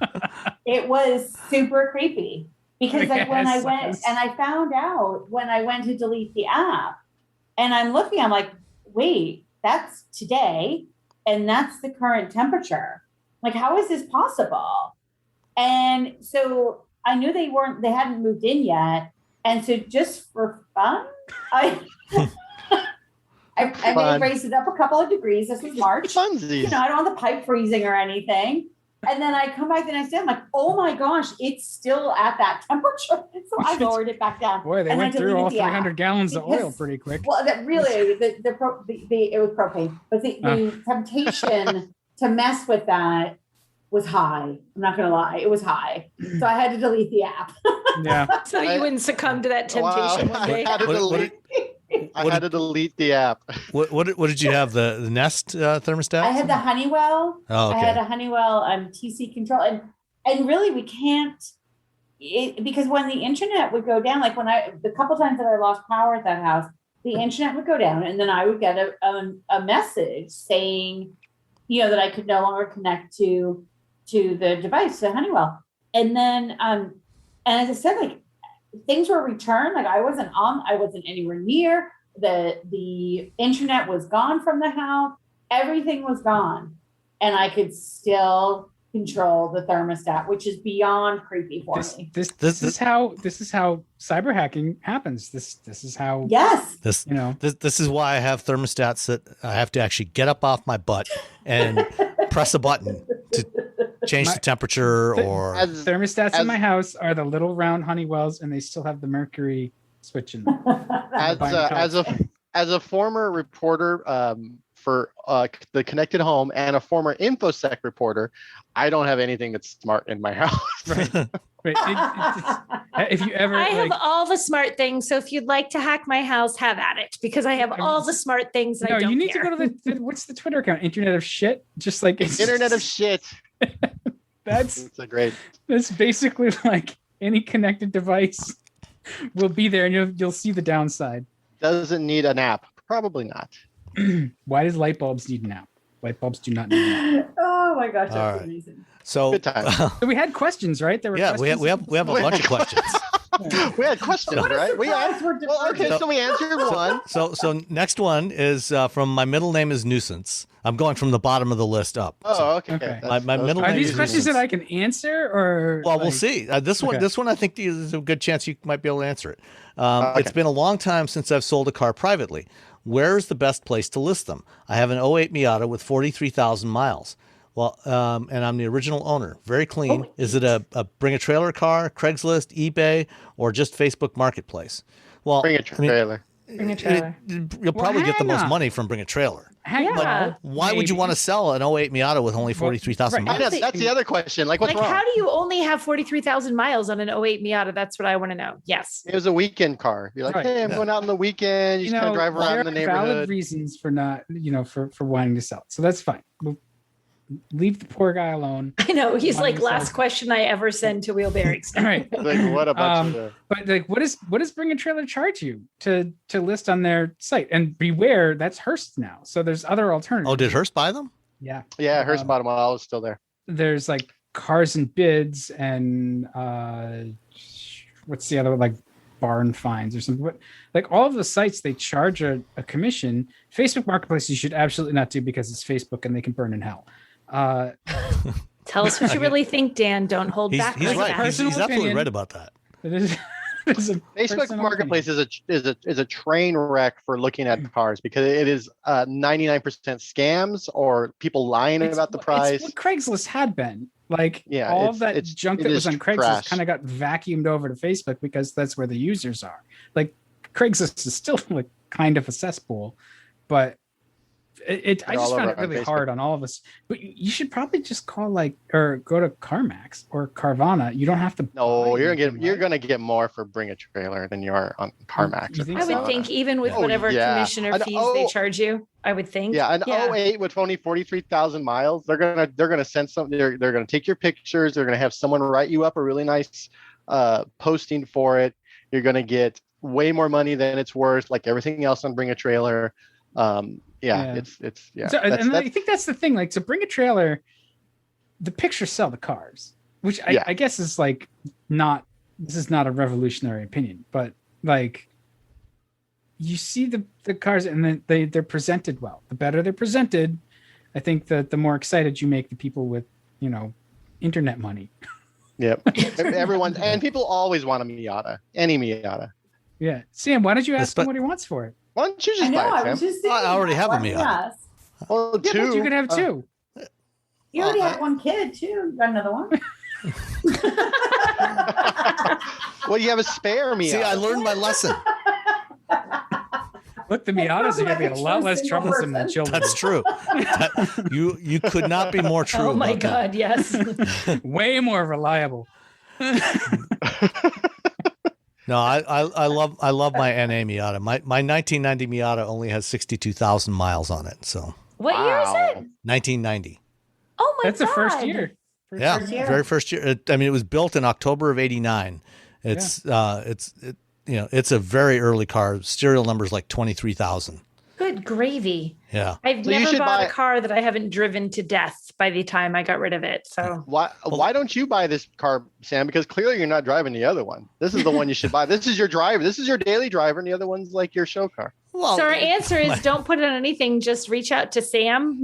It was super creepy because when I went and I found out when I went to delete the app and I'm looking, I'm like, wait, that's today. And that's the current temperature. Like, how is this possible? And so I knew they hadn't moved in yet. And so just for fun, I may Fun. raise it up a couple of degrees. This is March. Funsies. You know, I don't want the pipe freezing or anything. And then I come back the next day. I'm like, oh my gosh, it's still at that temperature. So I lowered it back down. Boy, they And I went through all deleted the app 300 gallons of oil because- pretty quick. Well, that really, it was propane, but the temptation to mess with that was high. I'm not going to lie. It was high. So I had to delete the app. Yeah. So you wouldn't succumb to that temptation one day. I had to What- what delete. I had to delete the app. What did you have? The Nest thermostat? I had the Honeywell. Oh, I had okay. a Honeywell TC control, and really we can't because when the internet would go down, like the couple times that I lost power at that house, the internet would go down, and then I would get a message saying, you know, that I could no longer connect to the device, to Honeywell, and then and as I said, like things were returned, like I wasn't anywhere near the internet was gone from the house, everything was gone, and I could still control the thermostat, which is beyond creepy for me. This is how cyber hacking happens. This is how Yes. This you know. this is why I have thermostats that I have to actually get up off my butt and press a button to change the temperature or Thermostats in my house are the little round Honeywells, and they still have the mercury switch in them. As a former reporter for the Connected Home and a former InfoSec reporter, I don't have anything that's smart in my house. Right. If you ever, I have all the smart things. So if you'd like to hack my house, have at it, because I have all the smart things. And no, I don't you need care. to go to the what's the Twitter account? Internet of Shit. Just like it's Internet of shit. That's Great. That's basically like any connected device will be there, and you'll see the downside. Doesn't need an app. Probably not. Why does light bulbs need an app? Light bulbs do not need an app. Oh my gosh, All that's right. amazing. so Good time. So we had questions, right? There were yeah, we questions. have a bunch of questions. We had questions, right? We answered. Well, okay, so we answered one. So next one is from my middle name is Nuisance. I'm going from the bottom of the list up. Oh, okay. Okay. My middle Are name these is questions Nuisance. that I can answer, or Well, we'll like- see. This one I think there's a good chance you might be able to answer it. Okay. It's been a long time since I've sold a car privately. Where is the best place to list them? I have an '08 Miata with 43,000 miles. Well, and I'm the original owner. Very clean. Is it a bring a trailer car, Craigslist, eBay, or just Facebook Marketplace? Well, Bring a trailer. Bring a trailer. You'll probably get the hang most on. money from Bring a Trailer. Hang on. Yeah. Why would you want to sell an '08 Miata with only 43,000 right. miles? That's the other question. Like, what's Like, wrong? how do you only have 43,000 miles on an '08 Miata? That's what I want to know. Yes. It was a weekend car. You're like, Right. hey, I'm going out on the weekend. You just kind of drive around there the are valid neighborhood. reasons for not, for wanting to sell. So that's fine. We'll leave the poor guy alone. I know. He's Money like, last yourself. question I ever send to Wheelberries. All right. Like, what a bunch of. But like, what does Bring a Trailer charge you to list on their site? And beware, that's Hearst now. So there's other alternatives. Oh, did Hearst buy them? Yeah. Yeah, Hearst bottom wall is still there. There's like Cars and Bids and what's the other one? Like Barn Finds or something. But like all of the sites, they charge a commission. Facebook Marketplace you should absolutely not do because it's Facebook and they can burn in hell. Tell us what you really think, Dan. Don't hold He's back. right. like that. He's absolutely opinion. right about that. It is, it is a Facebook personal Marketplace opinion. is a train wreck for looking at cars because it is 99% scams or people lying about the price. It's what Craigslist had been. Like Yeah, all it's- of that it's- junk it that is was on Craigslist trash. kind of got vacuumed over to Facebook because that's where the users are. Like Craigslist is still like kind of a cesspool, but I all just found over it on really Facebook. hard on all of us. But you should probably just call or go to CarMax or Carvana. You don't have to. No, buy you're anything, gonna get more for Bring a Trailer than you are on CarMax. You or think I would Carvana. think even with Oh, whatever yeah. commission or An fees they charge you, I would think. Yeah, an 08 with only 43,000 miles, they're gonna send something. They're gonna take your pictures. They're gonna have someone write you up a really nice posting for it. You're gonna get way more money than it's worth, like everything else on Bring a Trailer. Yeah. It's yeah. So, that's- and I think that's the thing. Like, to Bring a Trailer, the pictures sell the cars, which Yeah. I guess is like not. This is not a revolutionary opinion, but like, you see the cars and then they're presented well. The better they're presented, I think that the more excited you make the people with internet money. Yep. Everyone and people always want a Miata, any Miata. Yeah. Sam, why don't you ask him But- what he wants for it? Why don't you I just know. buy I it, was Sam? just thinking. I already that. have a Why don't you Miata. ask? Well, Yeah, but you could have two. You already Well, had one kid too. You got another one. Well, you have a spare Miata. See, I learned my lesson. Look, the That's Miatas are probably going to be like a a lot true less single troublesome than person. children. That's true. You could not be more true. Oh my about that. God, yes. Way more reliable. No, I love my NA Miata. My 1990 Miata only has 62,000 miles on it. So What year is it? 1990. Oh my That's the God. first year. Yeah, First year. very first year. It was built in October of '89. It's it's a very early car. Serial number is like 23,000. Good gravy. Yeah. I've So you never should bought buy- a car that I haven't driven to death by the time I got rid of it. So Why don't you buy this car, Sam? Because clearly you're not driving the other one. This is the one you should buy. This is your driver. This is your daily driver, and the other one's like your show car. Well, our answer is don't put it on anything. Just reach out to Sam.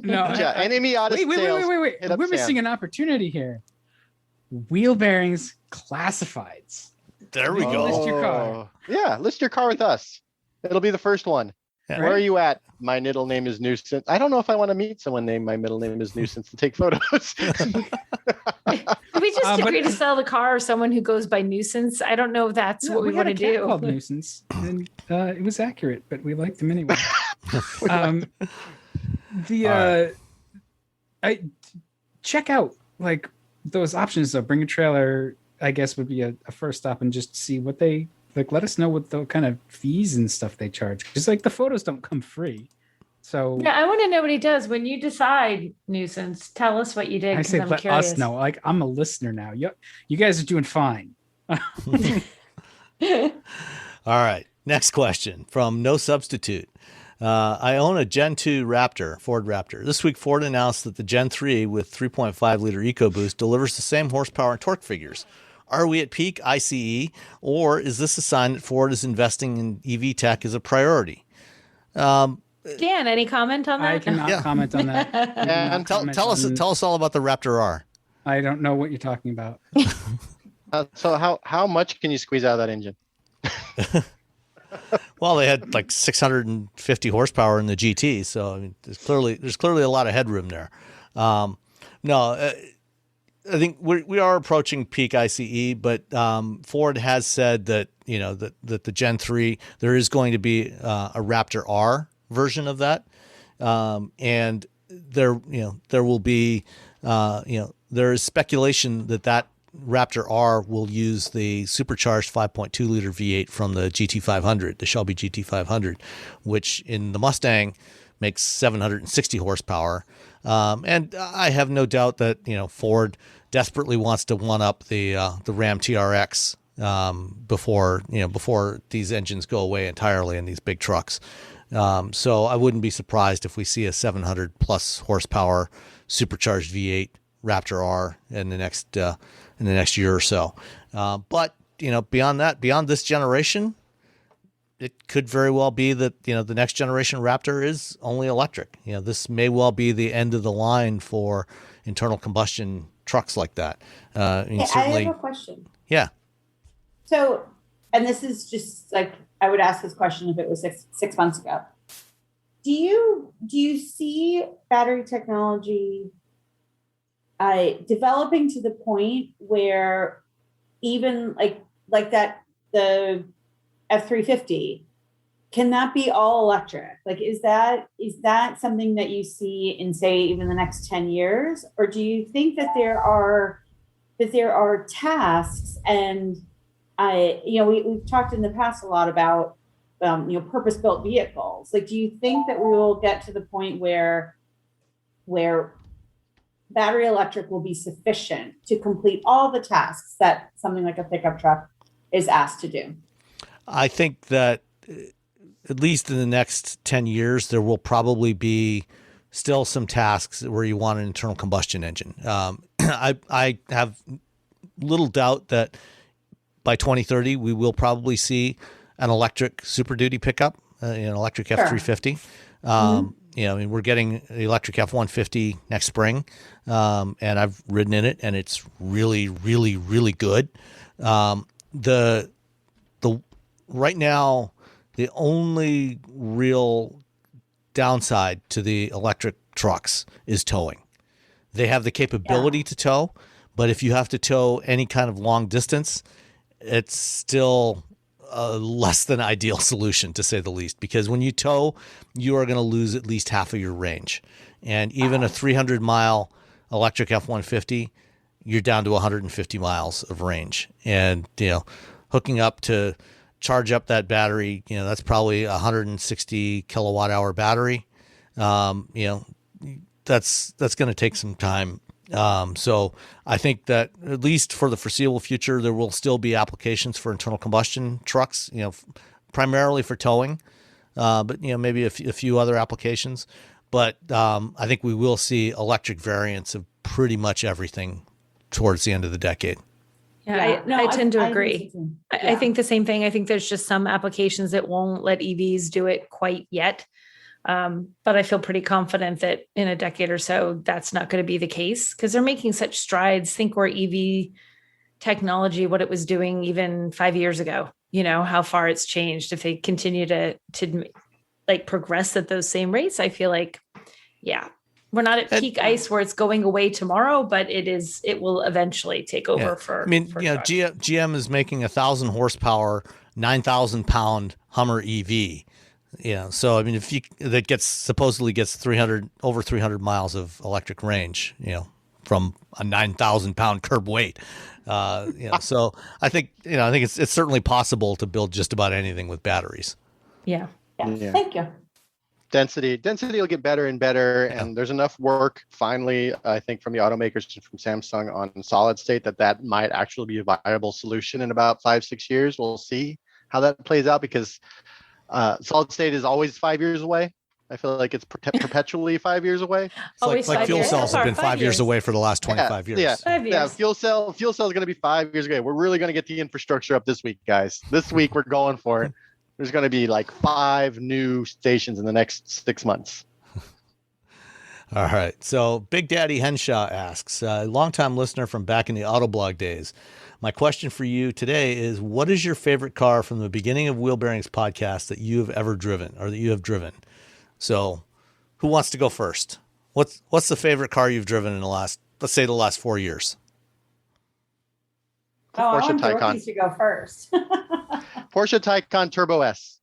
No, Yeah, any Miata wait, sales. wait. hit up We're Sam. missing an opportunity here. Wheel bearings classifieds. there we go. List your car. Oh, yeah, list your car with us. It'll be the first one. Yeah. Where are you at? My middle name is Nuisance. I don't know if I want to meet someone named my middle name is Nuisance to take photos. We just but- agree to sell the car or someone who goes by nuisance. I don't know if that's Yeah, what we got want a to cat called do. Nuisance, and it was accurate, but we liked him anyway. I check out like those options though. Bring a trailer, I guess, would be a first stop, and just see what they like. Let us know what the kind of fees and stuff they charge, because like the photos don't come free. So Yeah, I want to know what he does when you decide nuisance. Tell us what you did. I 'Cause say I'm let curious. us know. Like I'm a listener now. You guys are doing fine. All right. Next question from No Substitute. I own a Gen 2 Raptor, Ford Raptor. This week, Ford announced that the Gen 3 with 3.5 liter EcoBoost delivers the same horsepower and torque figures. Are we at peak ICE, or is this a sign that Ford is investing in EV tech as a priority? Dan, any comment on that? I cannot Yeah. comment on that. I cannot Tell comment us on- tell us all about the Raptor R. I don't know what you're talking about. So how much can you squeeze out of that engine? Well, they had like 650 horsepower in the GT, so I mean, there's clearly a lot of headroom there. I think we are approaching peak ICE, but Ford has said that that the Gen 3 there is going to be a Raptor R version of that, and there will be there is speculation that Raptor R will use the supercharged 5.2 liter V8 from the GT500, the Shelby GT500, which in the Mustang makes 760 horsepower. And I have no doubt that Ford desperately wants to one up the Ram TRX before these engines go away entirely in these big trucks. So I wouldn't be surprised if we see a 700 plus horsepower supercharged V8 Raptor R in the next year or so. But beyond this generation, it could very well be that the next generation Raptor is only electric. This may well be the end of the line for internal combustion trucks like that. Hey, certainly, I have a question. yeah. So, and this is just like I would ask this question if it was six months ago. Do you see battery technology developing to the point where even like that the F350 can that be all electric? Like, is that something that you see in, say, even the next 10 years? Or do you think that there are tasks and we've talked in the past a lot about purpose-built vehicles. Like, do you think that we will get to the point where battery electric will be sufficient to complete all the tasks that something like a pickup truck is asked to do? I think that at least in the next 10 years, there will probably be still some tasks where you want an internal combustion engine. I have little doubt that by 2030, we will probably see an electric Super Duty pickup, an electric Sure. F350. We're getting the electric F150 next spring, and I've ridden in it, and it's really, really, really good. The right now, the only real downside to the electric trucks is towing. They have the capability to tow, but if you have to tow any kind of long distance, it's still a less than ideal solution, to say the least, because when you tow, you are going to lose at least half of your range. And even a 300-mile electric F-150, you're down to 150 miles of range. And, hooking up to charge up that battery, that's probably a 160 kilowatt hour battery. That's going to take some time. So I think that at least for the foreseeable future, there will still be applications for internal combustion trucks, primarily for towing, but maybe a few other applications. But I think we will see electric variants of pretty much everything towards the end of the decade. Yeah, I tend to agree. I I think the same thing. I think there's just some applications that won't let EVs do it quite yet. But I feel pretty confident that in a decade or so, that's not going to be the case because they're making such strides. Think where EV technology, what it was doing even 5 years ago, how far it's changed. If they continue to like progress at those same rates, I feel like, we're not at peak ice where it's going away tomorrow, but it will eventually take over for. Trucks. GM is making 1,000 horsepower, 9,000 pound Hummer EV. So if that supposedly gets over 300 miles of electric range, from a 9,000 pound curb weight, so I think it's certainly possible to build just about anything with batteries. Yeah. Thank you. Density will get better and better, and there's enough work finally, I think, from the automakers and from Samsung on solid state that might actually be a viable solution in about 5-6 years. We'll see how that plays out because solid state is always 5 years away. I feel like it's perpetually 5 years away. It's like fuel cells have been 5 years away for the last 25 years. Yeah, 5 years. Yeah, fuel cell is going to be 5 years away. We're really going to get the infrastructure up this week, guys. This week we're going for it. There's going to be like 5 new stations in the next 6 months. All right. So Big Daddy Henshaw asks, a longtime listener from back in the Autoblog days. My question for you today is, what is your favorite car from the beginning of Wheel Bearings podcast that you have ever driven or that you have driven? So who wants to go first? What's the favorite car you've driven in the last 4 years? I Porsche want Taycan. Dorothy to go first. Porsche Taycan Turbo S.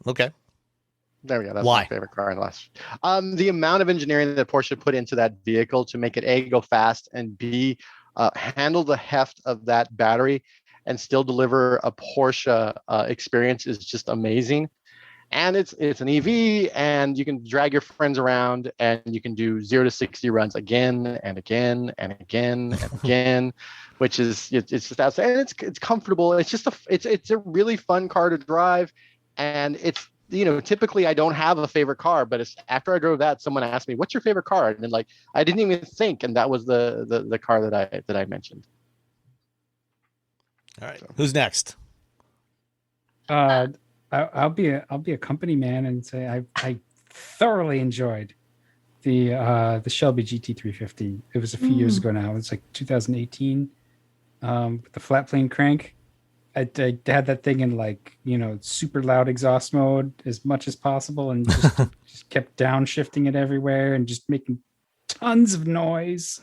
Okay. There we go. That's Why? my favorite car in the last. The amount of engineering that Porsche put into that vehicle to make it A, go fast, and B, handle the heft of that battery and still deliver a Porsche experience is just amazing. And it's an EV, and you can drag your friends around, and you can do 0 to 60 runs again and again and again and again, which is it's just outstanding. And it's comfortable. It's just it's a really fun car to drive, and it's typically I don't have a favorite car, but it's after I drove that, someone asked me, "What's your favorite car?" And then I didn't even think, and that was the car that I mentioned. All right. So. Who's next? I'll be a company man and say I thoroughly enjoyed the Shelby GT350. It was a few years ago now. It's like 2018. With the flat plane crank. I had that thing in super loud exhaust mode as much as possible, and just kept downshifting it everywhere and just making tons of noise.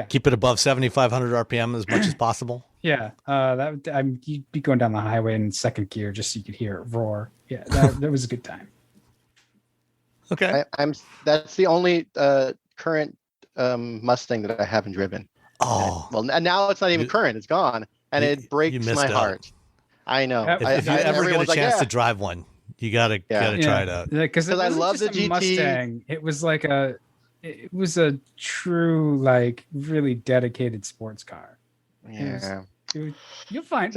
Keep it above 7,500 RPM as much as possible. Yeah, you'd be going down the highway in second gear just so you could hear it roar. Yeah, that was a good time. Okay, that's the only current Mustang that I haven't driven. Oh, and now it's not even current; it's gone, and it breaks my heart. I know. If you ever get a chance to drive one, you gotta try it out. Because I love the GT Mustang. It was it was a true really dedicated sports car. Yeah. You'll find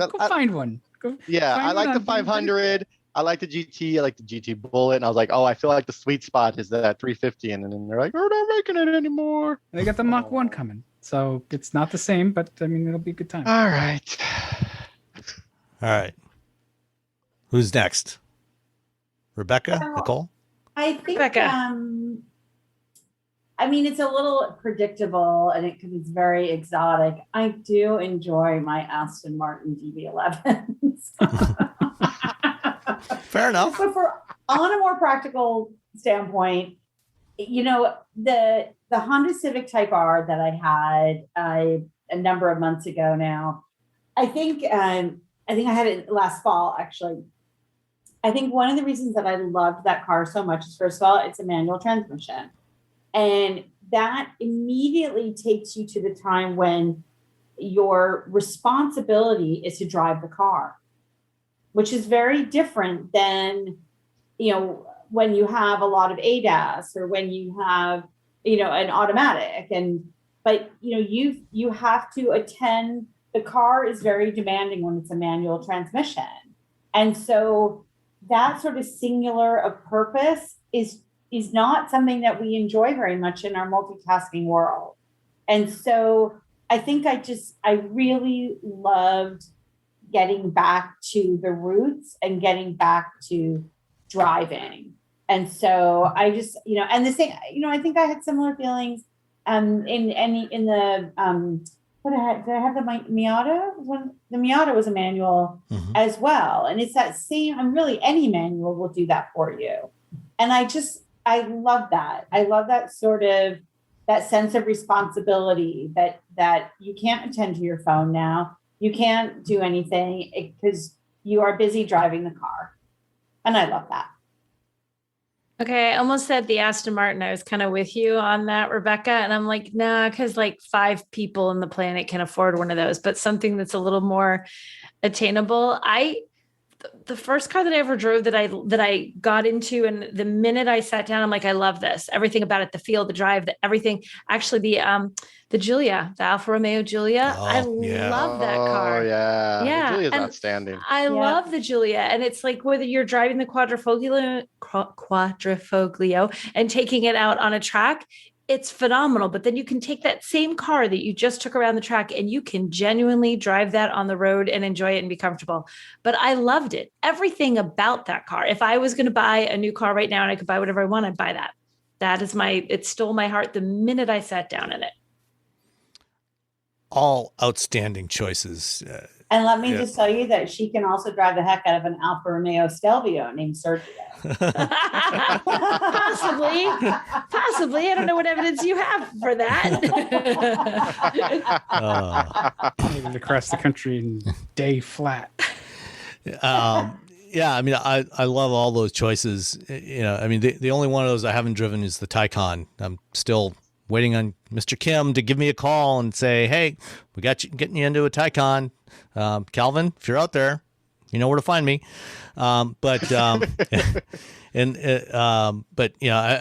one. I like the 500. I like the GT. I like the GT Bullet. And I was like, I feel like the sweet spot is that 350. And then they're like, we're not making it anymore. They got the Mach 1 coming. So it's not the same, but it'll be a good time. All right. Who's next? Rebecca? Nicole? I think Rebecca. I mean, it's a little predictable and it's very exotic. I do enjoy my Aston Martin DB11s. Fair enough. But on a more practical standpoint, the Honda Civic Type R that I had a number of months ago now, I think I had it last fall, actually. I think one of the reasons that I loved that car so much is, first of all, it's a manual transmission. And that immediately takes you to the time when your responsibility is to drive the car, which is very different than, when you have a lot of ADAS or when you have, an automatic. But you have to attend. The car is very demanding when it's a manual transmission. And so that sort of singular of purpose is not something that we enjoy very much in our multitasking world. And so I think I really loved getting back to the roots and getting back to driving. And so I just, and the same, I think I had similar feelings in the did I have the Miata? The Miata was a manual as well. And it's that same, any manual will do that for you. And I love that. I love that sort of, that sense of responsibility that you can't attend to your phone now. You can't do anything because you are busy driving the car. And I love that. Okay, I almost said the Aston Martin. I was kind of with you on that, Rebecca. And I'm like, nah, because like 5 people on the planet can afford one of those, but something that's a little more attainable. The first car that I ever drove that I got into, and the minute I sat down, I'm like, I love this. Everything about it, the feel, the drive, everything. Actually, the Giulia, the Alfa Romeo Giulia. I love that car. Oh yeah. Yeah. The Giulia's and outstanding. I love the Giulia. And it's like whether you're driving the quadrifoglio and taking it out on a track, it's phenomenal. But then you can take that same car that you just took around the track and you can genuinely drive that on the road and enjoy it and be comfortable. But I loved it. Everything about that car. If I was going to buy a new car right now and I could buy whatever I want, I'd buy that. It stole my heart the minute I sat down in it. All outstanding choices. And let me just tell you that she can also drive the heck out of an Alfa Romeo Stelvio named Sergio. Possibly. I don't know what evidence you have for that. Maybe across the country in day flat. Yeah, I mean, I love all those choices. I mean, the only one of those I haven't driven is the Taycan. I'm still waiting on Mr. Kim to give me a call and say, hey, we got you getting you into a Taycan. Calvin, if you're out there, you know where to find me. But I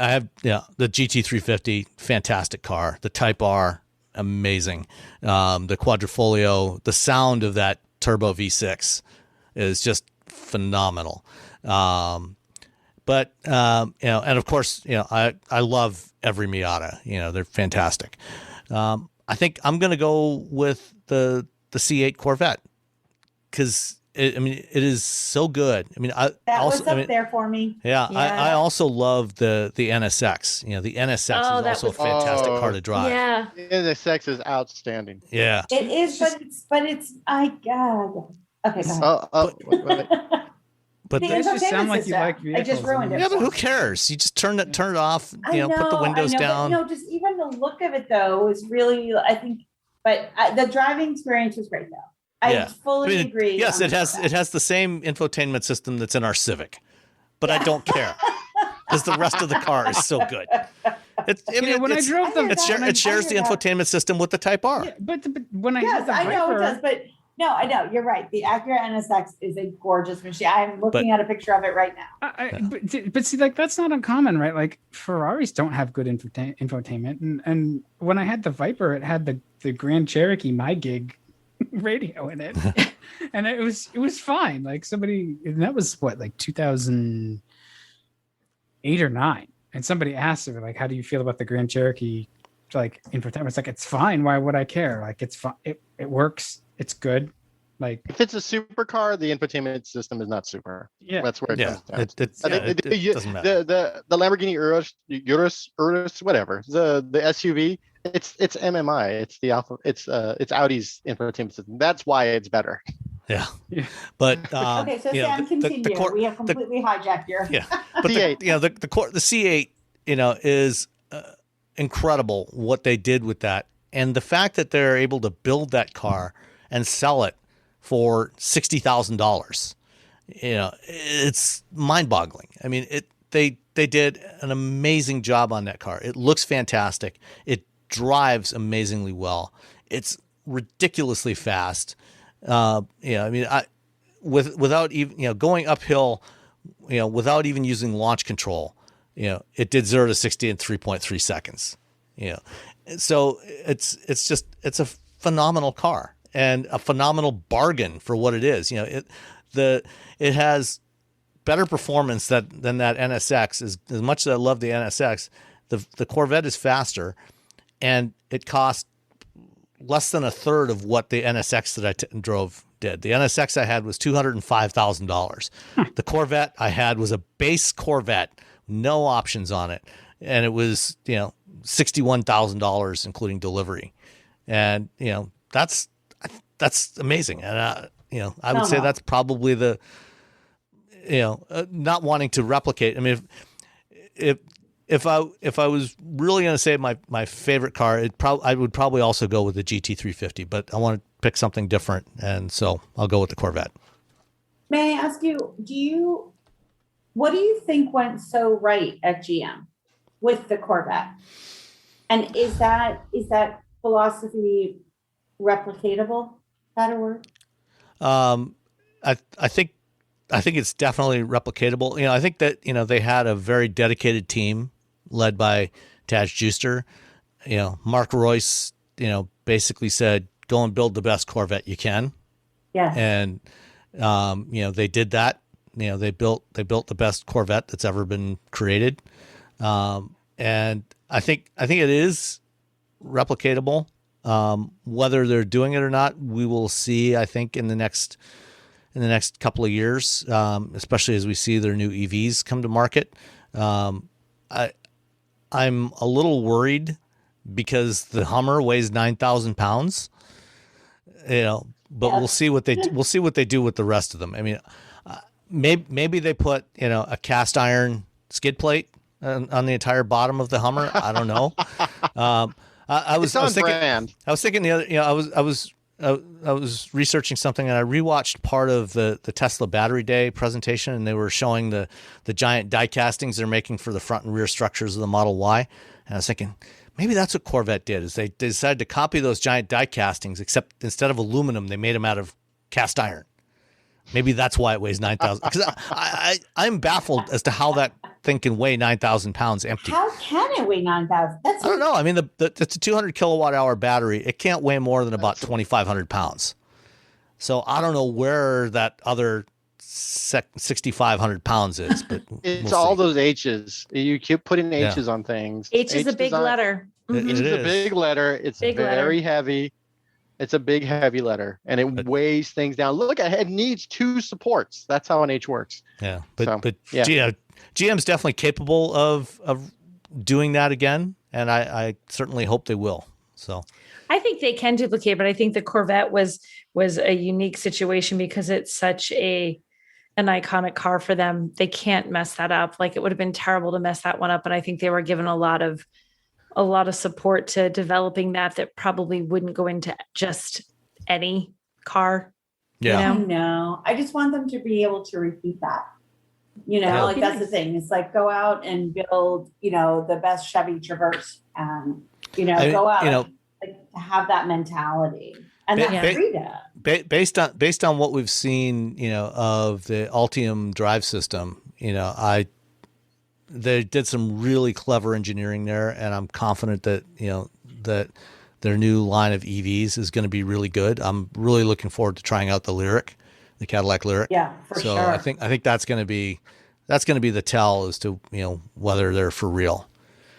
have the GT350, fantastic car. The Type R, amazing. The Quadrifoglio, the sound of that turbo V6 is just phenomenal. And of course, I love every Miata. They're fantastic. I think I'm going to go with the C8 Corvette because it is so good. I mean, was up there for me. Yeah, I also love the NSX. The NSX is also a fantastic car to drive. Yeah, the NSX is outstanding. Yeah, it is, but it's okay. Go ahead. But the you just sound like system. you like vehicles. I just ruined it. Yeah, but who cares? You just turn it off. Put the windows down. But, just even the look of it though is really, I think. But the driving experience was great though. I fully agree. Yes, it has the same infotainment system that's in our Civic, but I don't care because the rest of the car is so good. It shares the infotainment system with the Type R. Yeah, but when I I know it does, but. No, I know. You're right. The Acura NSX is a gorgeous machine. I'm looking at a picture of it right now. But see, like, that's not uncommon, right? Like, Ferraris don't have good infotainment. And when I had the Viper, it had the Grand Cherokee My Gig radio in it. And it was fine. Like, and that was what, like 2008 or 9. And somebody asked her, like, how do you feel about the Grand Cherokee, like, infotainment? It's like, it's fine. Why would I care? Like, it's fine. It works. It's good. Like, if it's a supercar, the infotainment system is not super. yeah, That's where it Yeah, comes down. it doesn't matter. The Lamborghini Urus, whatever. The SUV, it's MMI. It's the Alpha. It's Audi's infotainment system. That's why it's better. Yeah, Yeah. but Okay, so you know, Sam, continue. core- We have completely hijacked your. yeah, but C8. the C8, is incredible what they did with that, and the fact that they're able to build that car and sell it for $60,000, it's mind-boggling. I mean, they did an amazing job on that car. It looks fantastic. It drives amazingly well. It's ridiculously fast. I mean, without even going uphill, without even using launch control, it did 0 to 60 in 3.3 seconds. So it's a phenomenal car and a phenomenal bargain for what it is. It has better performance than that NSX. As much as I love the NSX, the Corvette is faster, and it costs less than a third of what the NSX that I drove did. The NSX I had was $205,000. The Corvette I had was a base Corvette, no options on it, and it was $61,000 including delivery, and that's amazing. And I would say that's probably the not wanting to replicate. I mean, if I was really going to say my favorite car, I would probably also go with the GT350, but I want to pick something different, and so I'll go with the Corvette. May I ask you, what do you think went so right at GM with the Corvette? And is that philosophy replicatable? Better word? I think it's definitely replicatable. I think that they had a very dedicated team led by Taj Juster. Mark Royce, basically said, go and build the best Corvette you can. Yeah. And they did that. They built the best Corvette that's ever been created. And I think it is replicatable. Whether they're doing it or not, we will see, I think, in the next couple of years, especially as we see their new EVs come to market. I'm a little worried because the Hummer weighs 9,000 pounds, but Yeah. we'll see what they do with the rest of them. I mean, maybe they put, a cast iron skid plate on the entire bottom of the Hummer. I don't know. I was thinking, brand. I was thinking the other, I was researching something, and I rewatched part of the Tesla Battery Day presentation, and they were showing the giant die castings they're making for the front and rear structures of the Model Y. And I was thinking, maybe that's what Corvette did, is they decided to copy those giant die castings, except instead of aluminum, they made them out of cast iron. Maybe that's why it weighs 9,000. Because I'm baffled as to how that thing can weigh 9,000 pounds empty. How can it weigh 9,000? I don't know. I mean, it's a 200 kilowatt hour battery. It can't weigh more than about 2,500 pounds. So I don't know where that other 6,500 pounds is, but It's we'll all see. those H's. You keep putting H's on things. H is a big design- letter. It- Mhm. H it is a is. big letter. It's Big very letter. heavy. It's a big, heavy letter, and it But- weighs things down. Look, it needs two supports. That's how an H works. Yeah, So, but yeah. GM's definitely capable of doing that again, and I certainly hope they will. So I think they can duplicate, but I think the Corvette was a unique situation because it's such an iconic car for them. They can't mess that up. Like, it would have been terrible to mess that one up. And I think they were given a lot of support to developing that probably wouldn't go into just any car. yeah, I know. I just want them to be able to repeat that. Yeah. Like, that's the thing. It's like, go out and build, the best Chevy Traverse, and go out and have that mentality and Ba- that ba- freedom. based on what we've seen, of the Ultium drive system, they did some really clever engineering there, and I'm confident that that their new line of EVs is going to be really good. I'm really looking forward to trying out the Cadillac Lyric. Yeah, for So sure. I think that's going to be the tell as to whether they're for real.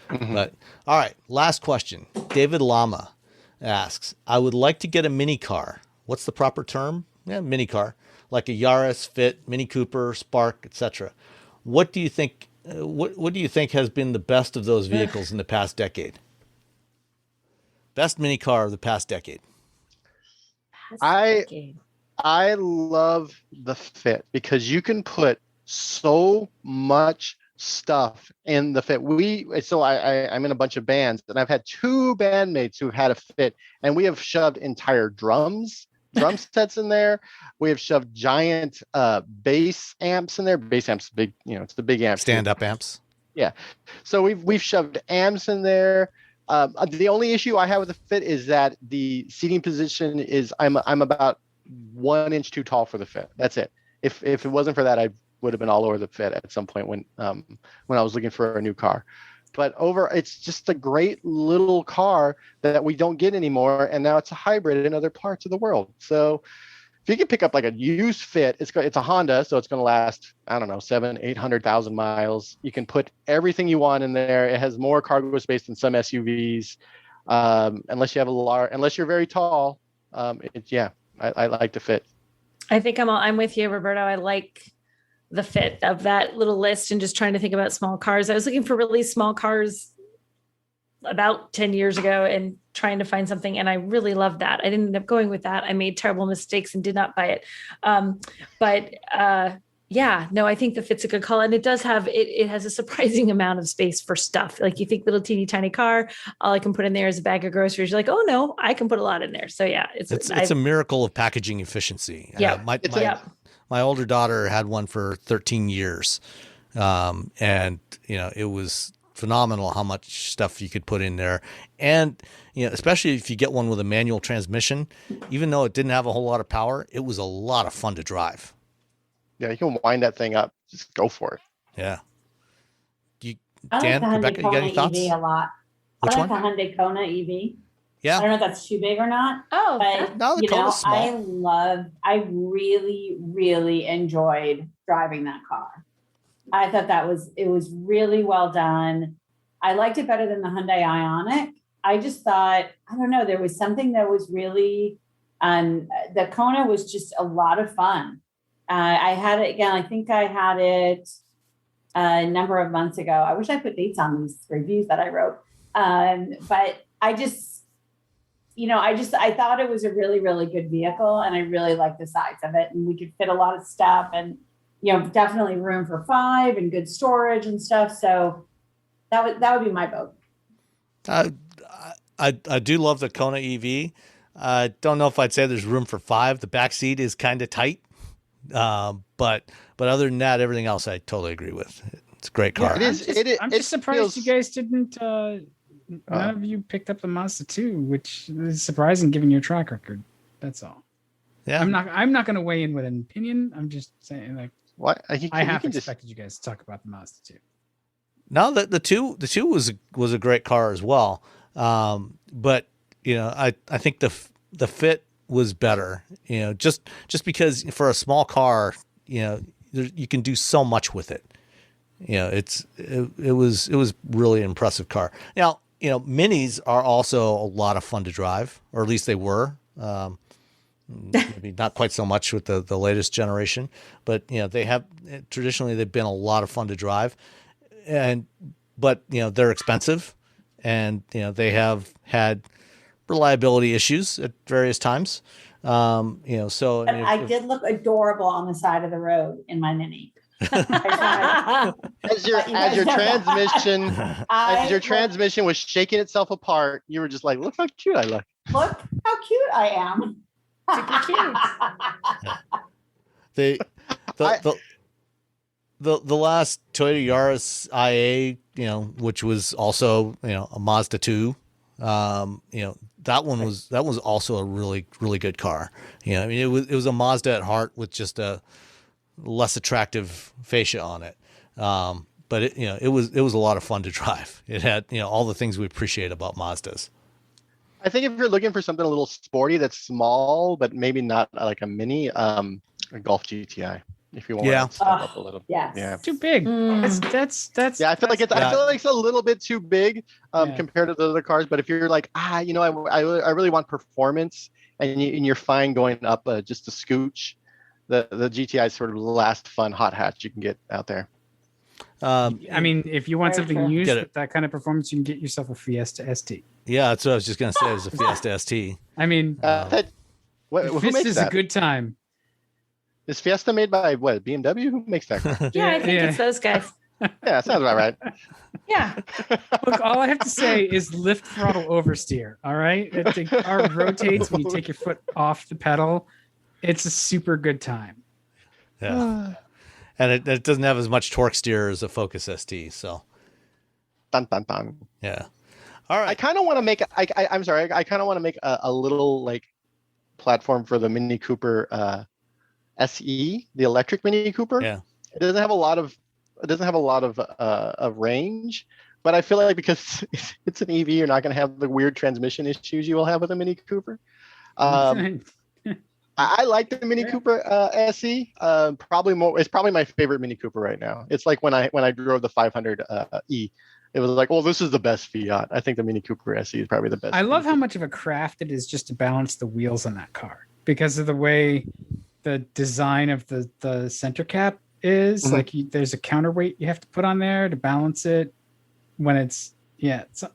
But all right, last question. David Lama asks, I would like to get a mini car. What's the proper term? mini car, like a Yaris, Fit, Mini Cooper, Spark, etc. What do you think? What do you think has been the best of those vehicles in the past decade? Best mini car of the past decade. I love the Fit because you can put so much stuff in the Fit. I'm in a bunch of bands, and I've had 2 bandmates who've had a Fit, and we have shoved entire drum sets in there. We have shoved giant bass amps in there. Bass amps, big, it's the big amps. Stand-up amps. Yeah. So we've shoved amps in there. The only issue I have with the Fit is that the seating position is I'm about 1 inch too tall for the Fit. That's it. If it wasn't for that, I would have been all over the Fit at some point when I was looking for a new car. But it's just a great little car that we don't get anymore, and now it's a hybrid in other parts of the world. So if you can pick up like a used Fit, it's a Honda, so it's going to last, I don't know, 700,000-800,000 miles. You can put everything you want in there. It has more cargo space than some SUVs, unless you're very tall. I like the Fit. I think I'm with you, Roberto. I like the Fit of that little list, and just trying to think about small cars. I was looking for really small cars about 10 years ago and trying to find something, and I really loved that. I didn't end up going with that. I made terrible mistakes and did not buy it. I think the Fit's a good call, and it does have it has a surprising amount of space for stuff. Like, you think little teeny tiny car, all I can put in there is a bag of groceries. You're like, oh no, I can put a lot in there. So yeah, it's a miracle of packaging efficiency. Yeah, my older daughter had one for 13 years, and it was phenomenal how much stuff you could put in there. And especially if you get one with a manual transmission, even though it didn't have a whole lot of power, it was a lot of fun to drive. Yeah, you can wind that thing up. Just go for it. Yeah. Dan, Rebecca, you got any thoughts? EV a lot. Which I like one? the Hyundai Kona EV. Yeah. I don't know if that's too big or not. Oh, but no, the Kona's small. I really, really enjoyed driving that car. I thought it was really well done. I liked it better than the Hyundai Ioniq. I just thought, I don't know, there was something that was really, the Kona was just a lot of fun. I had it again. I think I had it a number of months ago. I wish I put dates on these reviews that I wrote. But I just, I thought it was a really, really good vehicle, and I really liked the size of it, and we could fit a lot of stuff, and, definitely room for 5 and good storage and stuff. So that would be my vote. I do love the Kona EV. I don't know if I'd say there's room for 5. The back seat is kind of tight. But other than that, everything else I totally agree with. It's a great car. Yeah, I'm just surprised you guys didn't. None of you picked up the Mazda 2, which is surprising given your track record. That's all. Yeah, I'm not going to weigh in with an opinion. I'm just saying, like, what I half expected you guys to talk about the Mazda 2. No, the two was a great car as well. But I think the Fit was better, just because for a small car, you can do so much with it. It was really an impressive car. Now, minis are also a lot of fun to drive, or at least they were. Maybe not quite so much with the latest generation, but traditionally they've been a lot of fun to drive, but they're expensive, and they have had reliability issues at various times. So I did look adorable on the side of the road in my Mini. As your transmission was shaking itself apart, you were just like, look how cute I look. Look how cute I am. Super cute. The last Toyota Yaris IA, which was also a Mazda 2, that was also a really, really good car. It was a Mazda at heart with just a less attractive fascia on it. But it was a lot of fun to drive. It had, all the things we appreciate about Mazdas. I think if you're looking for something a little sporty that's small, but maybe not like a Mini, a Golf GTI. if you want Yeah. to step up a little. Yes. Yeah. Too big. Mm. That's Yeah, I feel like it's a little bit too big Yeah. compared to the other cars. But if you're like, I really want performance, and you're fine going up just a scooch, the GTI is sort of the last fun hot hatch you can get out there. I mean, if you want Very something true. used Get it. with that kind of performance, you can get yourself a Fiesta ST. Yeah, that's what I was just gonna say. It was a Fiesta ST. I mean, Who this makes is that? a good time. Is Fiesta made by what? BMW? Who makes that car? Yeah, I think Yeah. it's those guys. Yeah, sounds about right. Yeah. Look, all I have to say is lift, throttle, oversteer. All right, if the car rotates when you take your foot off the pedal, it's a super good time. Yeah, and it doesn't have as much torque steer as a Focus ST. So Dun dun dun. yeah. All I right. kind of want to make. I'm sorry. I kind of want to make a little like platform for the Mini Cooper SE, the electric Mini Cooper. Yeah. It doesn't have a lot of range, but I feel like because it's an EV, you're not going to have the weird transmission issues you will have with a Mini Cooper. I like the Mini Cooper SE. It's probably my favorite Mini Cooper right now. It's like when I drove the 500 E. It was like, well, this is the best Fiat. I think the Mini Cooper SE is probably the best. I love how much of a craft it is just to balance the wheels on that car because of the way the design of the center cap is. Mhm. Like there's a counterweight you have to put on there to balance it when it's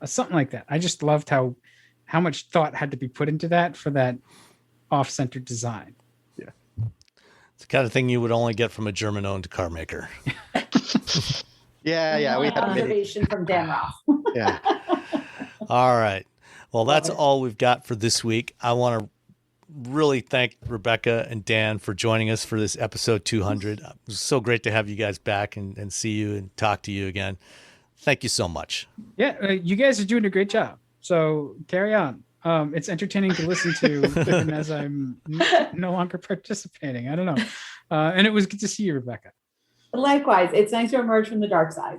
something like that. I just loved how much thought had to be put into that for that off-center design. It's the kind of thing you would only get from a German-owned car maker. Yeah, we had a Mini. observation from Dan Ross. Yeah. All right. Well, that's all we've got for this week. I want to really thank Rebecca and Dan for joining us for this episode 200. It was so great to have you guys back and see you and talk to you again. Thank you so much. Yeah, you guys are doing a great job. So carry on. It's entertaining to listen to even as I'm no longer participating. I don't know. And it was good to see you, Rebecca. Likewise, it's nice to emerge from the dark side.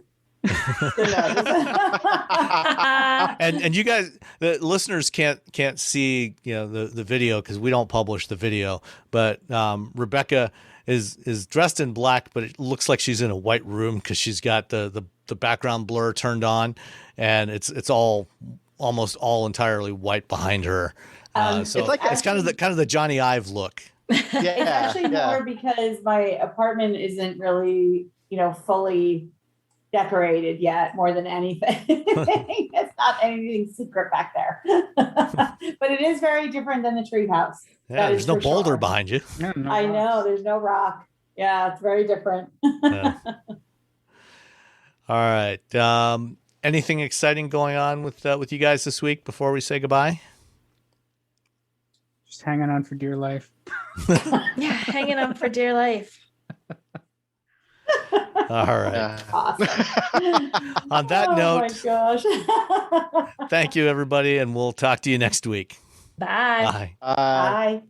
And you guys, the listeners can't see the video because we don't publish the video. But Rebecca is dressed in black, but it looks like she's in a white room because she's got the background blur turned on, and it's almost all entirely white behind her. So it's kind of the Johnny Ive look. It's actually more because my apartment isn't really, fully decorated yet more than anything. It's not anything secret back there. But it is very different than the treehouse. Yeah, there's no boulder sure. behind you. Yeah, no I know, rocks. there's no rock. Yeah, it's very different. Yeah. All right. Anything exciting going on with you guys this week before we say goodbye? Just hanging on for dear life. Yeah, hanging on for dear life. All right. Yeah. Awesome. On that note, Oh my gosh. thank you, everybody, and we'll talk to you next week. Bye. Bye. Bye.